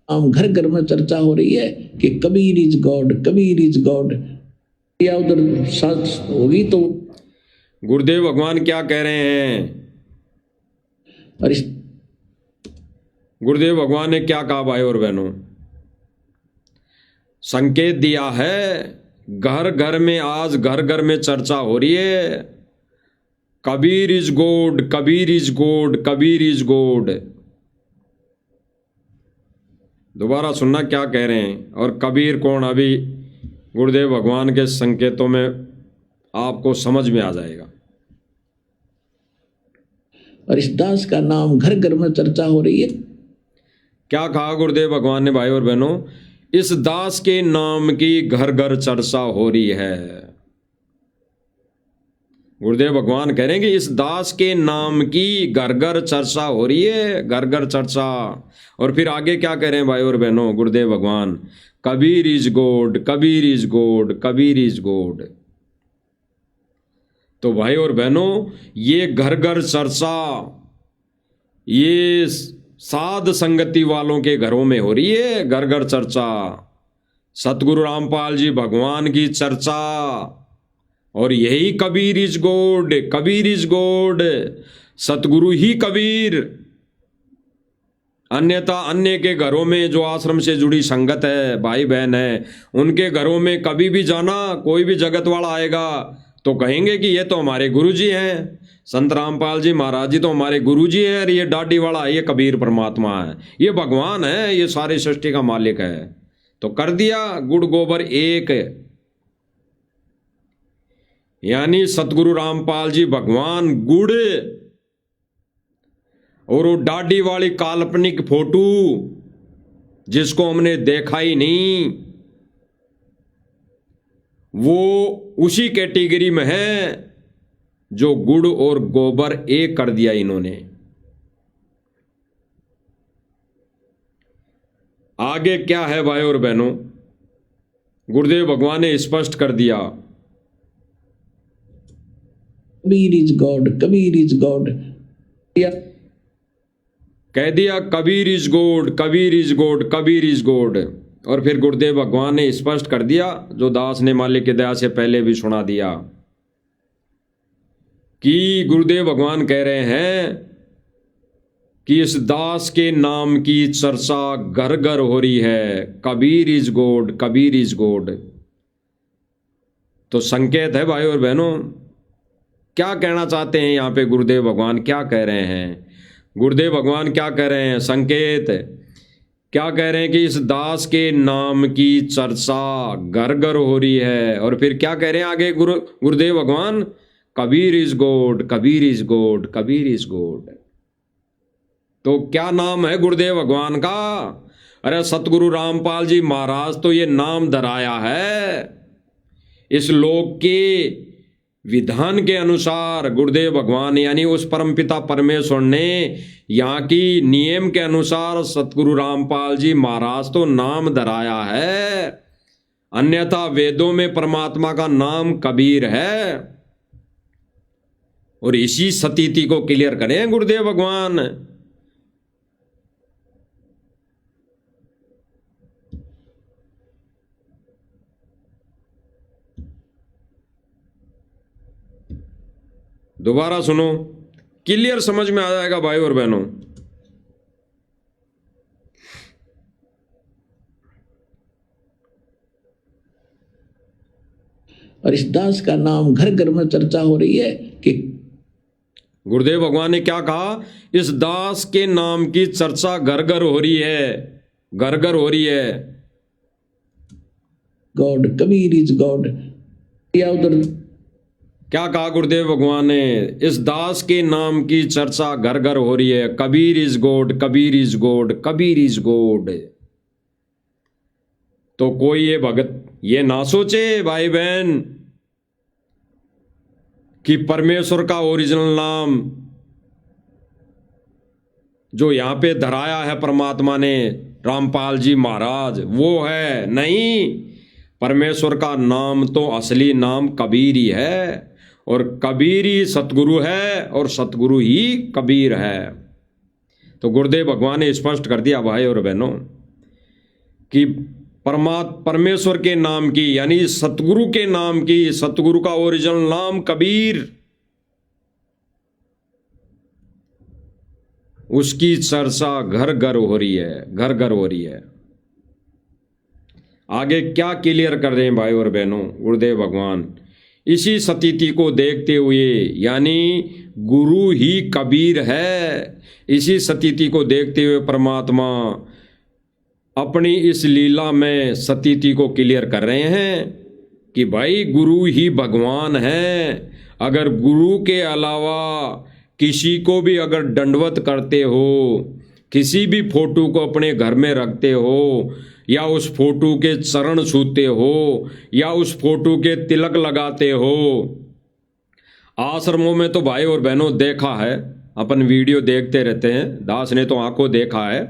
हम घर घर में चर्चा हो रही है कि Kabir is God, Kabir is God, या उधर सच होगी तो गुरुदेव भगवान क्या कह रहे हैं? गुरुदेव भगवान ने क्या कहा भाई और बहनों? संकेत दिया है, घर घर में, आज घर घर में चर्चा हो रही है, Kabir is God, Kabir is God, Kabir is God. दोबारा सुनना क्या कह रहे हैं। और कबीर कौन? अभी गुरुदेव भगवान के संकेतों में आपको समझ में आ जाएगा। और इस दास का नाम घर घर में चर्चा हो रही है। क्या कहा गुरुदेव भगवान ने भाई और बहनों? इस दास के नाम की घर घर चर्चा हो रही है। गुरुदेव भगवान कह रहे हैं कि इस दास के नाम की घर घर चर्चा हो रही है, घर घर चर्चा। और फिर आगे क्या कह रहे हैं भाई और बहनों गुरुदेव भगवान? Kabir is God, Kabir is God, Kabir is God. तो भाई और बहनों, ये घर घर चर्चा, ये साध संगति वालों के घरों में हो रही है, घर घर चर्चा। सतगुरु रामपाल जी भगवान की चर्चा, और यही Kabir is God, Kabir is God, सतगुरु ही कबीर। अन्यथा अन्य के घरों में जो आश्रम से जुड़ी संगत है, भाई बहन है, उनके घरों में कभी भी जाना, कोई भी जगत वाला आएगा तो कहेंगे कि ये तो हमारे गुरुजी हैं, संत रामपाल जी महाराज जी तो हमारे गुरुजी हैं, और ये डाडी वाला है, ये कबीर परमात्मा है, ये भगवान है, ये सारी सृष्टि का मालिक है। तो कर दिया गुड़ गोबर एक, यानी सतगुरु रामपाल जी भगवान गुड़, और वो डाडी वाली काल्पनिक फोटो जिसको हमने देखा ही नहीं, वो उसी कैटेगरी में है जो गुड़ और गोबर एक कर दिया इन्होंने। आगे क्या है भाई और बहनों? गुरुदेव भगवान ने स्पष्ट कर दिया, Kabir is God, Kabir is God, कह दिया Kabir is God, Kabir is God, Kabir is God. और फिर गुरुदेव भगवान ने स्पष्ट कर दिया, जो दास ने मालिक की दया से पहले भी सुना दिया, कि गुरुदेव भगवान कह रहे हैं कि इस दास के नाम की चर्चा घर घर हो रही है, Kabir is God, Kabir is God. तो संकेत है भाई और बहनों, क्या कहना चाहते हैं यहां पे गुरुदेव भगवान? क्या कह रहे हैं गुरुदेव भगवान? क्या कह रहे हैं? संकेत क्या कह रहे हैं? कि इस दास के नाम की चर्चा घर घर हो रही है। और फिर क्या कह रहे हैं आगे गुरुदेव भगवान? Kabir is God, Kabir is God, Kabir is God. तो क्या नाम है गुरुदेव भगवान का? अरे सतगुरु रामपाल जी महाराज तो ये नाम धराया है, इस लोक के विधान के अनुसार गुरुदेव भगवान यानी उस परमपिता परमेश्वर ने यहाँ की नियम के अनुसार सतगुरु रामपाल जी महाराज तो नाम धराया है, अन्यथा वेदों में परमात्मा का नाम कबीर है। और इसी स्थिति को क्लियर करें गुरुदेव भगवान। दोबारा सुनो, क्लियर समझ में आ जाएगा भाई और बहनों। और इस दास का नाम घर घर में चर्चा हो रही है कि गुरुदेव भगवान ने क्या कहा, इस दास के नाम की चर्चा घर घर हो रही है, घर घर हो रही है। God, Kabir is God. या उधर क्या कहा गुरुदेव भगवान ने, इस दास के नाम की चर्चा घर घर हो रही है, Kabir is God, Kabir is God, Kabir is God. तो कोई ये भगत ये ना सोचे भाई बहन कि परमेश्वर का ओरिजिनल नाम जो यहां पे धराया है परमात्मा ने, रामपाल जी महाराज, वो है नहीं। परमेश्वर का नाम तो असली नाम कबीर ही है, और कबीर ही सतगुरु है, और सतगुरु ही कबीर है। तो गुरुदेव भगवान ने स्पष्ट कर दिया भाई और बहनों कि परमेश्वर के नाम की यानी सतगुरु के नाम की, सतगुरु का ओरिजिनल नाम कबीर, उसकी चर्चा घर घर हो रही है, घर घर हो रही है। आगे क्या क्लियर कर रहे हैं भाई और बहनों गुरुदेव भगवान, इसी स्थिति को देखते हुए यानी गुरु ही कबीर है, इसी स्थिति को देखते हुए परमात्मा अपनी इस लीला में स्थिति को क्लियर कर रहे हैं कि भाई गुरु ही भगवान है। अगर गुरु के अलावा किसी को भी अगर दंडवत करते हो, किसी भी फोटो को अपने घर में रखते हो, या उस फोटो के चरण छूते हो, या उस फोटो के तिलक लगाते हो, आश्रमों में तो भाई और बहनों देखा है, अपन वीडियो देखते रहते हैं, दास ने तो आंखों देखा है,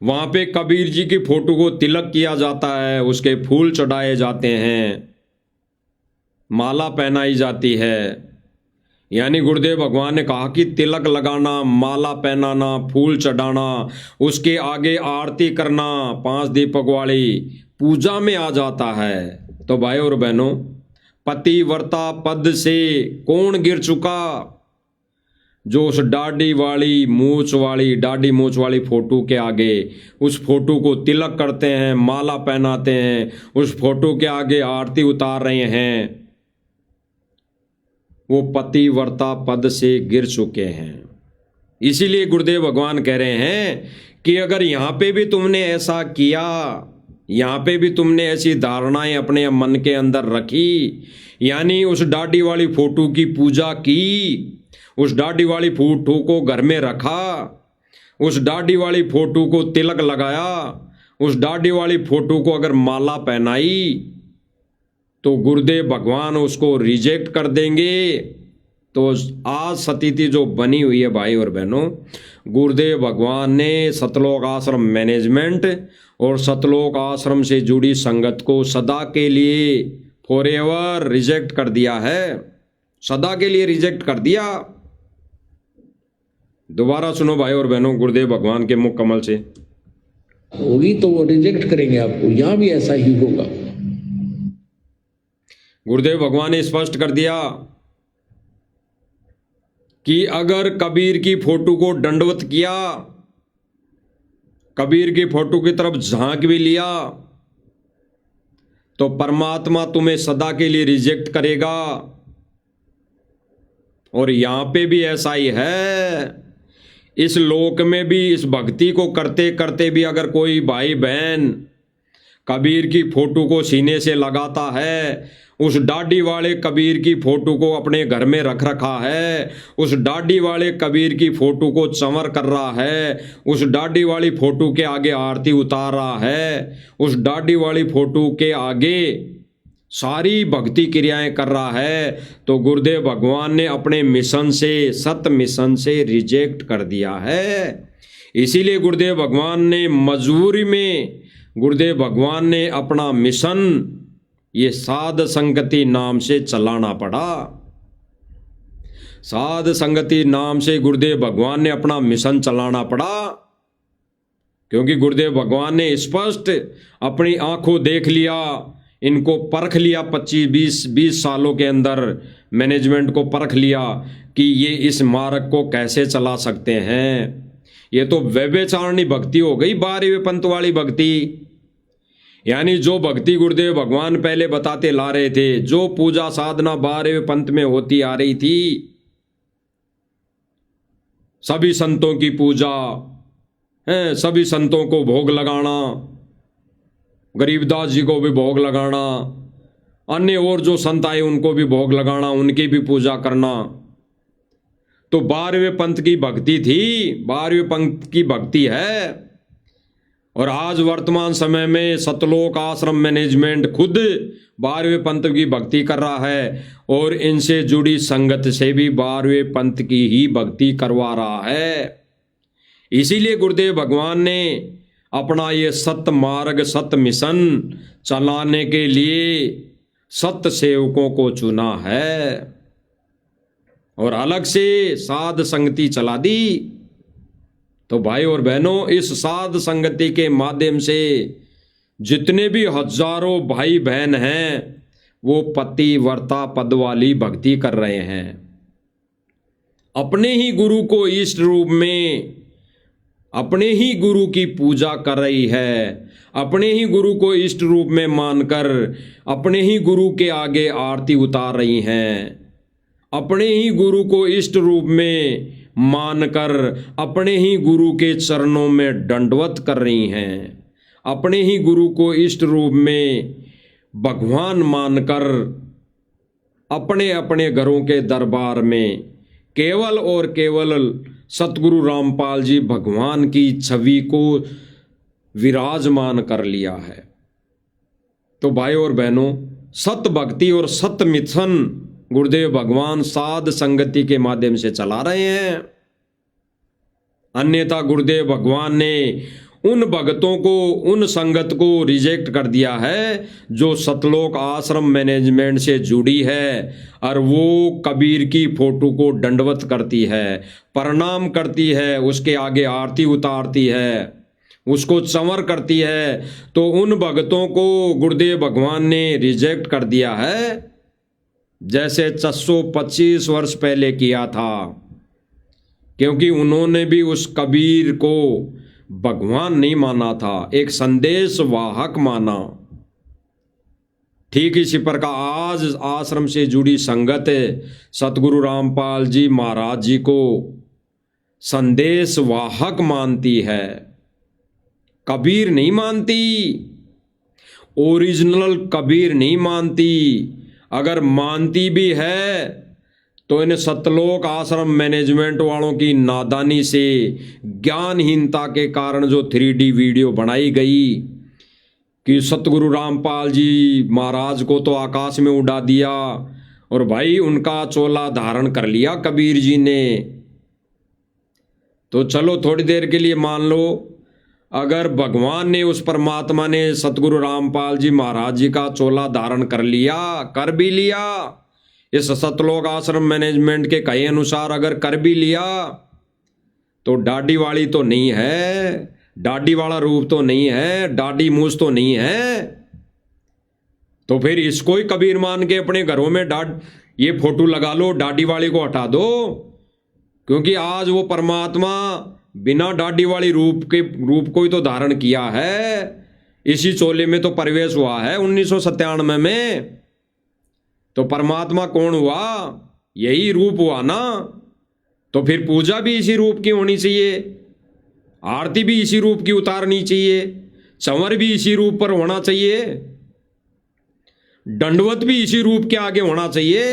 वहां पे कबीर जी की फोटो को तिलक किया जाता है, उसके फूल चढ़ाए जाते हैं, माला पहनाई जाती है। यानी गुरुदेव भगवान ने कहा कि तिलक लगाना, माला पहनाना, फूल चढ़ाना, उसके आगे आरती करना 5 दीपक वाली पूजा में आ जाता है। तो भाई और बहनों, पतिव्रता पद से कौन गिर चुका, जो उस दाढ़ी मूछ वाली फोटो के आगे उस फोटो को तिलक करते हैं, माला पहनाते हैं, उस फोटो के आगे आरती उतार रहे हैं, वो पतिव्रता पद से गिर चुके हैं। इसीलिए गुरुदेव भगवान कह रहे हैं कि अगर यहाँ पे भी तुमने ऐसा किया, यहाँ पे भी तुमने ऐसी धारणाएं अपने मन के अंदर रखी, यानी उस दाढ़ी वाली फोटो की पूजा की, उस दाढ़ी वाली फोटो को घर में रखा, उस दाढ़ी वाली फोटो को तिलक लगाया, उस दाढ़ी वाली फोटो को अगर माला पहनाई, तो गुरुदेव भगवान उसको रिजेक्ट कर देंगे। तो आज स्थिति जो बनी हुई है भाई और बहनों, गुरुदेव भगवान ने सतलोक आश्रम मैनेजमेंट और सतलोक आश्रम से जुड़ी संगत को सदा के लिए फॉरएवर रिजेक्ट कर दिया है, सदा के लिए रिजेक्ट कर दिया। दोबारा सुनो भाई और बहनों गुरुदेव भगवान के मुख कमल से, होगी तो वो रिजेक्ट करेंगे आपको, यहां भी ऐसा ही होगा। गुरुदेव भगवान ने स्पष्ट कर दिया कि अगर कबीर की फोटो को दंडवत किया, कबीर की फोटो की तरफ झांक भी लिया, तो परमात्मा तुम्हें सदा के लिए रिजेक्ट करेगा। और यहां पे भी ऐसा ही है, इस लोक में भी इस भक्ति को करते करते भी अगर कोई भाई बहन कबीर की फोटो को सीने से लगाता है, उस दाढ़ी वाले कबीर की फोटो को अपने घर में रख रखा है, उस दाढ़ी वाले कबीर की फोटो को चंवर कर रहा है, उस दाढ़ी वाली फोटो के आगे आरती उतार रहा है, उस दाढ़ी वाली फोटो के आगे सारी भक्ति क्रियाएं कर रहा है, तो गुरुदेव भगवान ने अपने मिशन से, सत मिशन से रिजेक्ट कर दिया है। इसीलिए गुरुदेव भगवान ने मजबूरी में, गुरुदेव भगवान ने अपना मिशन ये साध संगति नाम से चलाना पड़ा। साध संगति नाम से गुरुदेव भगवान ने अपना मिशन चलाना पड़ा, क्योंकि गुरुदेव भगवान ने स्पष्ट अपनी आंखों देख लिया, इनको परख लिया 25-20 सालों के अंदर, मैनेजमेंट को परख लिया कि ये इस मार्ग को कैसे चला सकते हैं। ये तो व्यभिचारिणी भक्ति हो गई, 12वें पंथ वाली भक्ति। यानी जो भक्ति गुरुदेव भगवान पहले बताते ला रहे थे, जो पूजा साधना 12वें पंथ में होती आ रही थी, सभी संतों की पूजा है, सभी संतों को भोग लगाना, गरीबदास जी को भी भोग लगाना, अन्य और जो संत आए उनको भी भोग लगाना, उनकी भी पूजा करना, तो 12वें पंथ की भक्ति थी, 12वें पंथ की भक्ति है। और आज वर्तमान समय में सतलोक आश्रम मैनेजमेंट खुद 12वें पंथ की भक्ति कर रहा है और इनसे जुड़ी संगत से भी 12वें पंथ की ही भक्ति करवा रहा है। इसीलिए गुरुदेव भगवान ने अपना ये सत्य मार्ग, सत्य मिशन चलाने के लिए सत्य सेवकों को चुना है और अलग से साध संगति चला दी। तो भाई और बहनों, इस साध संगति के माध्यम से जितने भी हजारों भाई बहन हैं वो पतिव्रता पद वाली भक्ति कर रहे हैं, अपने ही गुरु को इष्ट रूप में, अपने ही गुरु की पूजा कर रही है, अपने ही गुरु को इष्ट रूप में मानकर अपने ही गुरु के आगे आरती उतार रही हैं, अपने ही गुरु को इष्ट रूप में मानकर अपने ही गुरु के चरणों में दंडवत कर रही हैं, अपने ही गुरु को इष्ट रूप में भगवान मानकर अपने अपने घरों के दरबार में केवल और केवल सतगुरु रामपाल जी भगवान की छवि को विराजमान कर लिया है। तो भाई और बहनों, सत्य भक्ति और सत्य मिशन गुरुदेव भगवान साध संगति के माध्यम से चला रहे हैं। अन्यथा गुरुदेव भगवान ने उन भक्तों को, उन संगत को रिजेक्ट कर दिया है जो सतलोक आश्रम मैनेजमेंट से जुड़ी है और वो कबीर की फोटो को दंडवत करती है, प्रणाम करती है, उसके आगे आरती उतारती है, उसको चंवर करती है। तो उन भक्तों को गुरुदेव भगवान ने रिजेक्ट कर दिया है, जैसे 425 वर्ष पहले किया था, क्योंकि उन्होंने भी उस कबीर को भगवान नहीं माना था, एक संदेश वाहक माना। ठीक इसी प्रकार आज आश्रम से जुड़ी संगत सतगुरु रामपाल जी महाराज जी को संदेश वाहक मानती है, कबीर नहीं मानती, ओरिजिनल कबीर नहीं मानती। अगर मानती भी है तो इन सतलोक आश्रम मैनेजमेंट वालों की नादानी से, ज्ञानहीनता के कारण जो 3D वीडियो बनाई गई कि सतगुरु रामपाल जी महाराज को तो आकाश में उड़ा दिया और भाई उनका चोला धारण कर लिया कबीर जी ने। तो चलो थोड़ी देर के लिए मान लो, अगर भगवान ने, उस परमात्मा ने सतगुरु रामपाल जी महाराज जी का चोला धारण कर लिया, कर भी लिया, इस सतलोक आश्रम मैनेजमेंट के कहे अनुसार अगर कर भी लिया, तो दाढ़ी वाली तो नहीं है, दाढ़ी वाला रूप तो नहीं है, दाढ़ी मूछ तो नहीं है, तो फिर इसको ही कबीर मान के अपने घरों में ये फोटो लगा लो, दाढ़ी वाली को हटा दो। क्योंकि आज वो परमात्मा बिना दाढ़ी वाली रूप को ही तो धारण किया है, इसी चोले में तो प्रवेश हुआ है 1997 में। तो परमात्मा कौन हुआ? यही रूप हुआ ना। तो फिर पूजा भी इसी रूप की होनी चाहिए, आरती भी इसी रूप की उतारनी चाहिए, चंवर भी इसी रूप पर होना चाहिए, दंडवत भी इसी रूप के आगे होना चाहिए।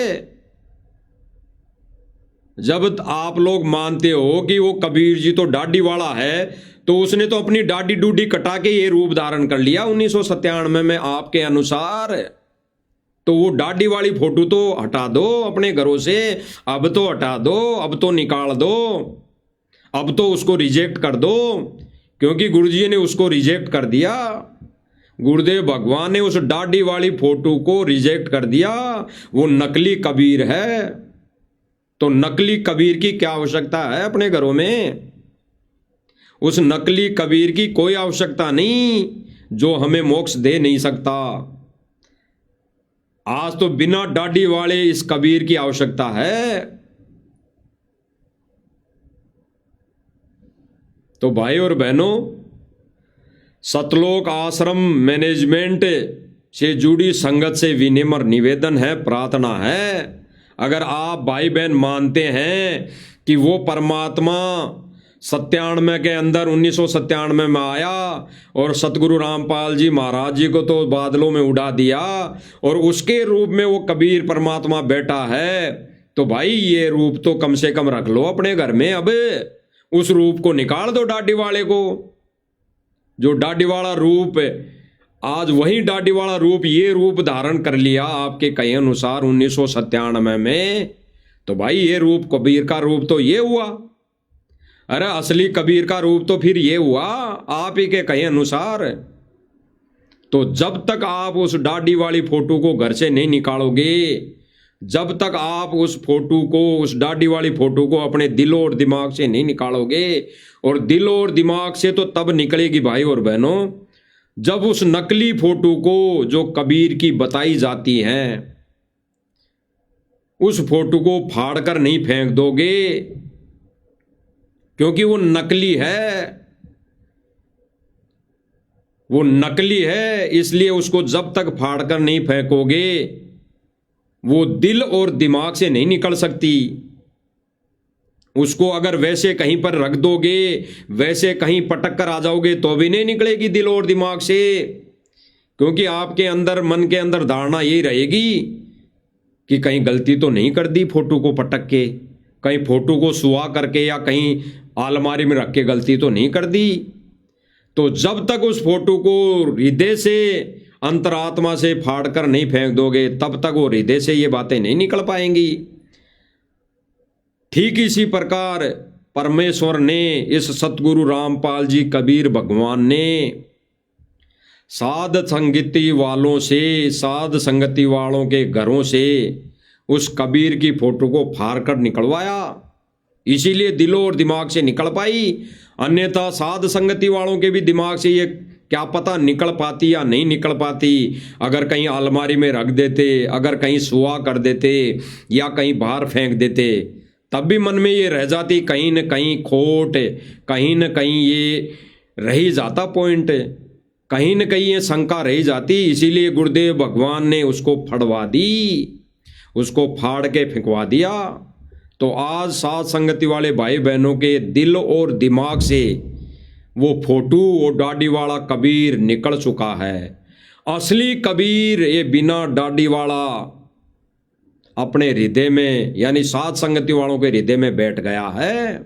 जब आप लोग मानते हो कि वो कबीर जी तो दाढ़ी वाला है, तो उसने तो अपनी दाढ़ी डूडी कटा के ये रूप धारण कर लिया 1997 में आपके अनुसार। तो वो दाढ़ी वाली फोटो तो हटा दो अपने घरों से, अब तो हटा दो, अब तो निकाल दो, अब तो उसको रिजेक्ट कर दो, क्योंकि गुरुजी ने उसको रिजेक्ट कर दिया। गुरुदेव भगवान ने उस दाढ़ी वाली फोटो को रिजेक्ट कर दिया, वो नकली कबीर है। तो नकली कबीर की क्या आवश्यकता है अपने घरों में? उस नकली कबीर की कोई आवश्यकता नहीं जो हमें मोक्ष दे नहीं सकता। आज तो बिना दाढ़ी वाले इस कबीर की आवश्यकता है। तो भाई और बहनों, सतलोक आश्रम मैनेजमेंट से जुड़ी संगत से विनम्र निवेदन है, प्रार्थना है, अगर आप भाई बहन मानते हैं कि वो परमात्मा 97 के अंदर 1997 में आया और सतगुरु रामपाल जी महाराज जी को तो बादलों में उड़ा दिया और उसके रूप में वो कबीर परमात्मा बैठा है, तो भाई ये रूप तो कम से कम रख लो अपने घर में। अब उस रूप को निकाल दो दाढ़ी वाले को, जो दाढ़ी वाला रूप आज वही दाढ़ी वाला रूप ये रूप धारण कर लिया आपके कहे अनुसार 1997 में, तो भाई ये रूप कबीर का रूप तो ये हुआ। अरे असली कबीर का रूप तो फिर ये हुआ आप ही के कहे अनुसार। तो जब तक आप उस दाढ़ी वाली फोटो को घर से नहीं निकालोगे, जब तक आप उस फोटो को, उस दाढ़ी वाली फोटो को अपने दिल और दिमाग से नहीं निकालोगे, और दिल और दिमाग से तो तब निकलेगी भाई और बहनों जब उस नकली फोटो को जो कबीर की बताई जाती है उस फोटो को फाड़ कर नहीं फेंक दोगे, क्योंकि वो नकली है, वो नकली है। इसलिए उसको जब तक फाड़ कर नहीं फेंकोगे वो दिल और दिमाग से नहीं निकल सकती। उसको अगर वैसे कहीं पर रख दोगे, वैसे कहीं पटक कर आ जाओगे तो भी नहीं निकलेगी दिल और दिमाग से, क्योंकि आपके अंदर, मन के अंदर धारणा यही रहेगी कि कहीं गलती तो नहीं कर दी फोटो को पटक के, कहीं फोटो को सुआ करके या कहीं अलमारी में रख के गलती तो नहीं कर दी। तो जब तक उस फोटो को हृदय से, अंतरात्मा से फाड़ कर नहीं फेंक दोगे, तब तक वो हृदय से ये बातें नहीं निकल पाएंगी। ठीक इसी प्रकार परमेश्वर ने, इस सतगुरु रामपाल जी कबीर भगवान ने साध संगति वालों से, साध संगति वालों के घरों से उस कबीर की फोटो को फाड़ कर निकलवाया, इसीलिए दिलों और दिमाग से निकल पाई। अन्यथा साध संगति वालों के भी दिमाग से ये क्या पता निकल पाती या नहीं निकल पाती। अगर कहीं अलमारी में रख देते, अगर कहीं सुआ कर देते या कहीं बाहर फेंक देते, तब भी मन में ये रह जाती कहीं न कहीं खोट, कहीं न कहीं ये रही जाता पॉइंट, कहीं न कहीं ये शंका रही जाती। इसीलिए गुरुदेव भगवान ने उसको फड़वा दी, उसको फाड़ के फेंकवा दिया। तो आज साथ संगति वाले भाई बहनों के दिल और दिमाग से वो फोटो, वो दाढ़ी वाला कबीर निकल चुका है। असली कबीर ये बिना दाढ़ी वाला अपने हृदय में, यानी साथ संगति वालों के हृदय में बैठ गया है।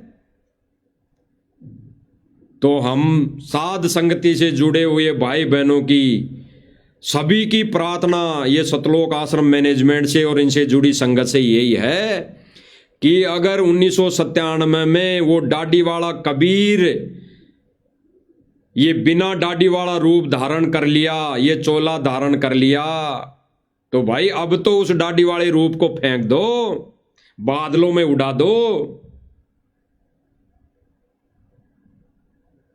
तो हम साध संगति से जुड़े हुए भाई बहनों की सभी की प्रार्थना ये सतलोक आश्रम मैनेजमेंट से और इनसे जुड़ी संगत से यही है कि अगर 1997 में वो दाढ़ी वाला कबीर ये बिना दाढ़ी वाला रूप धारण कर लिया, ये चोला धारण कर लिया, तो भाई अब तो उस दाढ़ी वाले रूप को फेंक दो, बादलों में उड़ा दो।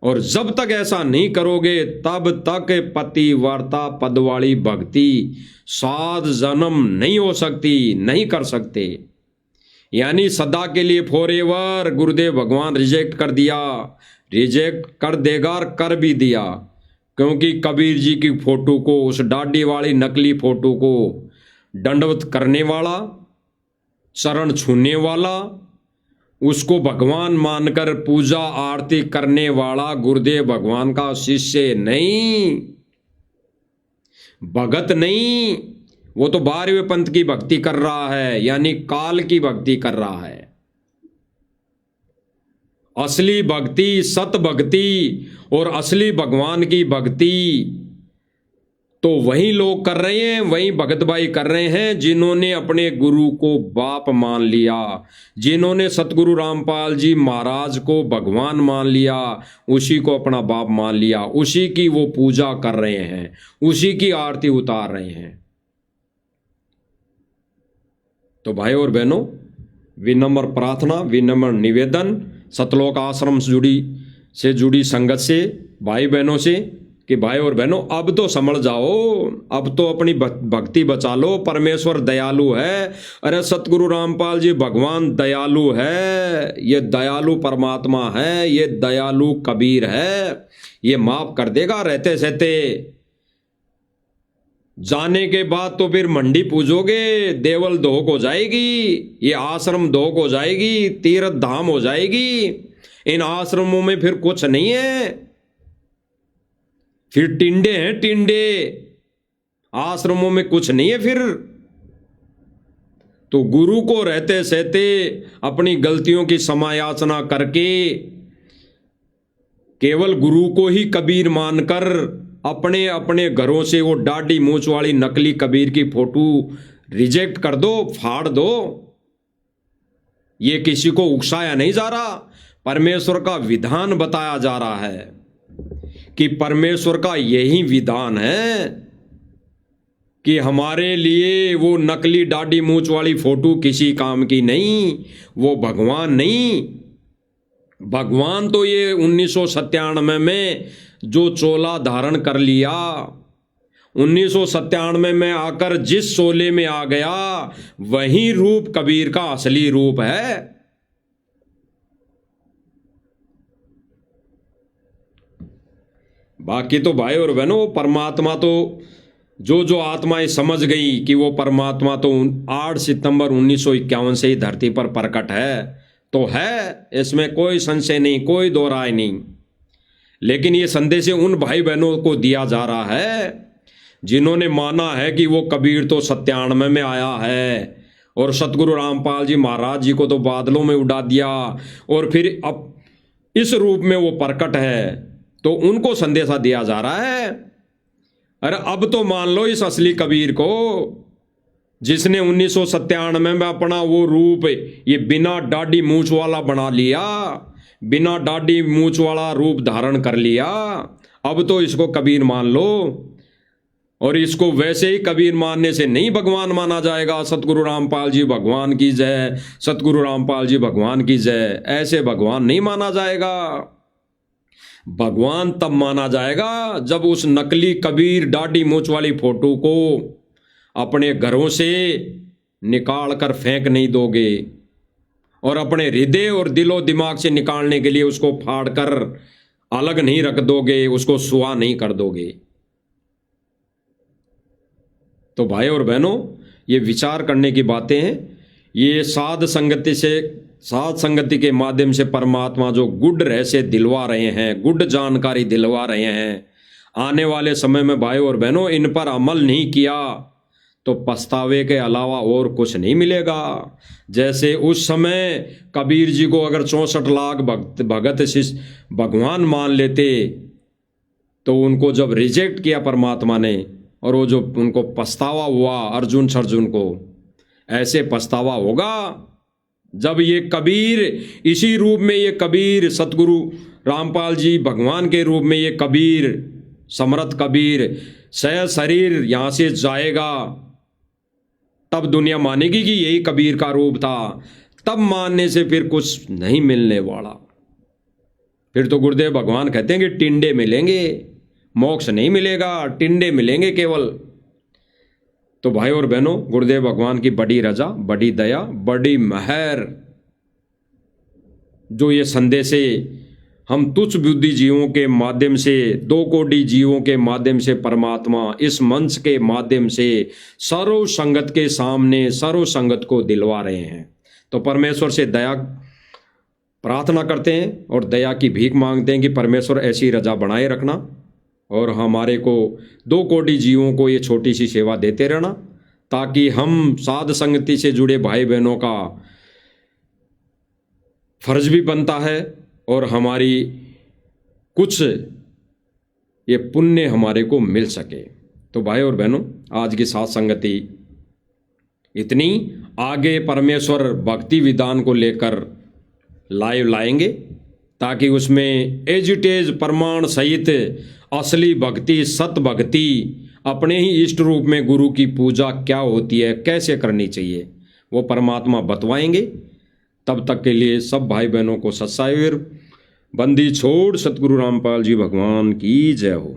और जब तक ऐसा नहीं करोगे तब तक पतिव्रता पद वाली भक्ति साध जन्म नहीं हो सकती, नहीं कर सकते। यानी सदा के लिए फॉरएवर गुरुदेव भगवान रिजेक्ट कर दिया, रिजेक्ट कर देगा और कर भी दिया, क्योंकि कबीर जी की फोटो को, उस दाढ़ी वाली नकली फोटो को दंडवत करने वाला, चरण छूने वाला, उसको भगवान मानकर पूजा आरती करने वाला गुरुदेव भगवान का शिष्य नहीं, भगत नहीं। वो तो 12वें पंथ की भक्ति कर रहा है, यानी काल की भक्ति कर रहा है। असली भक्ति, सत भक्ति और असली भगवान की भक्ति तो वही लोग कर रहे हैं, वही भगत भाई कर रहे हैं जिन्होंने अपने गुरु को बाप मान लिया, जिन्होंने सतगुरु रामपाल जी महाराज को भगवान मान लिया, उसी को अपना बाप मान लिया, उसी की वो पूजा कर रहे हैं, उसी की आरती उतार रहे हैं। तो भाई और बहनों, विनम्र प्रार्थना, विनम्र निवेदन सतलोक आश्रम से जुड़ी संगत से, भाई बहनों से कि भाई और बहनों अब तो समझ जाओ, अब तो अपनी भक्ति बचा लो, परमेश्वर दयालु है। अरे सतगुरु रामपाल जी भगवान दयालु है, ये दयालु परमात्मा है, ये दयालु कबीर है, ये माफ कर देगा रहते सहते। जाने के बाद तो फिर मंडी पूजोगे, देवल धोक हो जाएगी, ये आश्रम धोक हो जाएगी, तीर्थ धाम हो जाएगी। इन आश्रमों में फिर कुछ नहीं है, फिर टिंडे हैं टिंडे, आश्रमों में कुछ नहीं है फिर। तो गुरु को रहते सहते अपनी गलतियों की समायाचना करके केवल गुरु को ही कबीर मानकर अपने अपने घरों से वो डाढ़ी मूंछ वाली नकली कबीर की फोटो रिजेक्ट कर दो, फाड़ दो। ये किसी को उकसाया नहीं जा रहा, परमेश्वर का विधान बताया जा रहा है कि परमेश्वर का यही विधान है कि हमारे लिए वो नकली डाढ़ी मूंछ वाली फोटो किसी काम की नहीं, वो भगवान नहीं। भगवान तो ये 1997 में जो चोला धारण कर लिया, 1997 में आकर जिस चोले में आ गया, वही रूप कबीर का असली रूप है। बाकी तो भाई और बहनों, परमात्मा तो जो आत्माएं समझ गई कि वो परमात्मा तो 8 सितंबर 1951 से ही धरती पर प्रकट है, तो है, इसमें कोई संशय नहीं, कोई दो राय नहीं। लेकिन ये संदेश उन भाई बहनों को दिया जा रहा है जिन्होंने माना है कि वो कबीर तो 97 में आया है और सतगुरु रामपाल जी महाराज जी को तो बादलों में उड़ा दिया और फिर अब इस रूप में वो प्रकट है, तो उनको संदेशा दिया जा रहा है। अरे अब तो मान लो इस असली कबीर को, जिसने 1997 में अपना वो रूप ये बिना दाढ़ी मूंछ वाला बना लिया, बिना दाढ़ी मूंछ वाला रूप धारण कर लिया। अब तो इसको कबीर मान लो, और इसको वैसे ही कबीर मानने से नहीं भगवान माना जाएगा। सतगुरु रामपाल जी भगवान की जय, सतगुरु रामपाल जी भगवान की जय, ऐसे भगवान नहीं माना जाएगा। भगवान तब माना जाएगा जब उस नकली कबीर दाढ़ी मूंछ वाली फोटो को अपने घरों से निकाल कर फेंक नहीं दोगे और अपने हृदय और दिलो दिमाग से निकालने के लिए उसको फाड़ कर अलग नहीं रख दोगे, उसको सुआ नहीं कर दोगे। तो भाई और बहनों, ये विचार करने की बातें हैं। ये साध संगति के माध्यम से परमात्मा जो गुड रहस्य दिलवा रहे हैं, गुड जानकारी दिलवा रहे हैं, आने वाले समय में भाई और बहनों इन पर अमल नहीं किया तो पछतावे के अलावा और कुछ नहीं मिलेगा। जैसे उस समय कबीर जी को अगर 64 लाख भगत शिष्य भगवान मान लेते, तो उनको जब रिजेक्ट किया परमात्मा ने, और वो जो उनको पछतावा हुआ अर्जुन को, ऐसे पछतावा होगा जब ये कबीर इसी रूप में, ये कबीर सतगुरु रामपाल जी भगवान के रूप में, ये कबीर समर्थ कबीर सह शरीर यहां से जाएगा, तब दुनिया मानेगी कि यही कबीर का रूप था। तब मानने से फिर कुछ नहीं मिलने वाला। फिर तो गुरुदेव भगवान कहते हैं कि टिंडे मिलेंगे, मोक्ष नहीं मिलेगा, टिंडे मिलेंगे केवल। तो भाई और बहनों, गुरुदेव भगवान की बड़ी रजा, बड़ी दया, बड़ी मेहर, जो ये संदेशे हम तुच्छ बुद्धि जीवों के माध्यम से, 2 कोटि जीवों के माध्यम से परमात्मा इस मंच के माध्यम से सर्व संगत के सामने सर्व संगत को दिलवा रहे हैं। तो परमेश्वर से दया प्रार्थना करते हैं और दया की भीख मांगते हैं कि परमेश्वर ऐसी रजा बनाए रखना और हमारे को 2 कोटि जीवों को ये छोटी सी सेवा देते रहना, ताकि हम साध संगति से जुड़े भाई बहनों का फर्ज भी बनता है और हमारी कुछ ये पुण्य हमारे को मिल सके। तो भाई और बहनों, आज की साध संगति इतनी, आगे परमेश्वर भक्ति विधान को लेकर लाइव लाएंगे, ताकि उसमें एज इट इज प्रमाण सहित असली भक्ति, सत भक्ति, अपने ही इष्ट रूप में गुरु की पूजा क्या होती है, कैसे करनी चाहिए, वो परमात्मा बतवाएंगे। तब तक के लिए सब भाई बहनों को सत्सायुर बंदी छोड़ सतगुरु रामपाल जी भगवान की जय हो।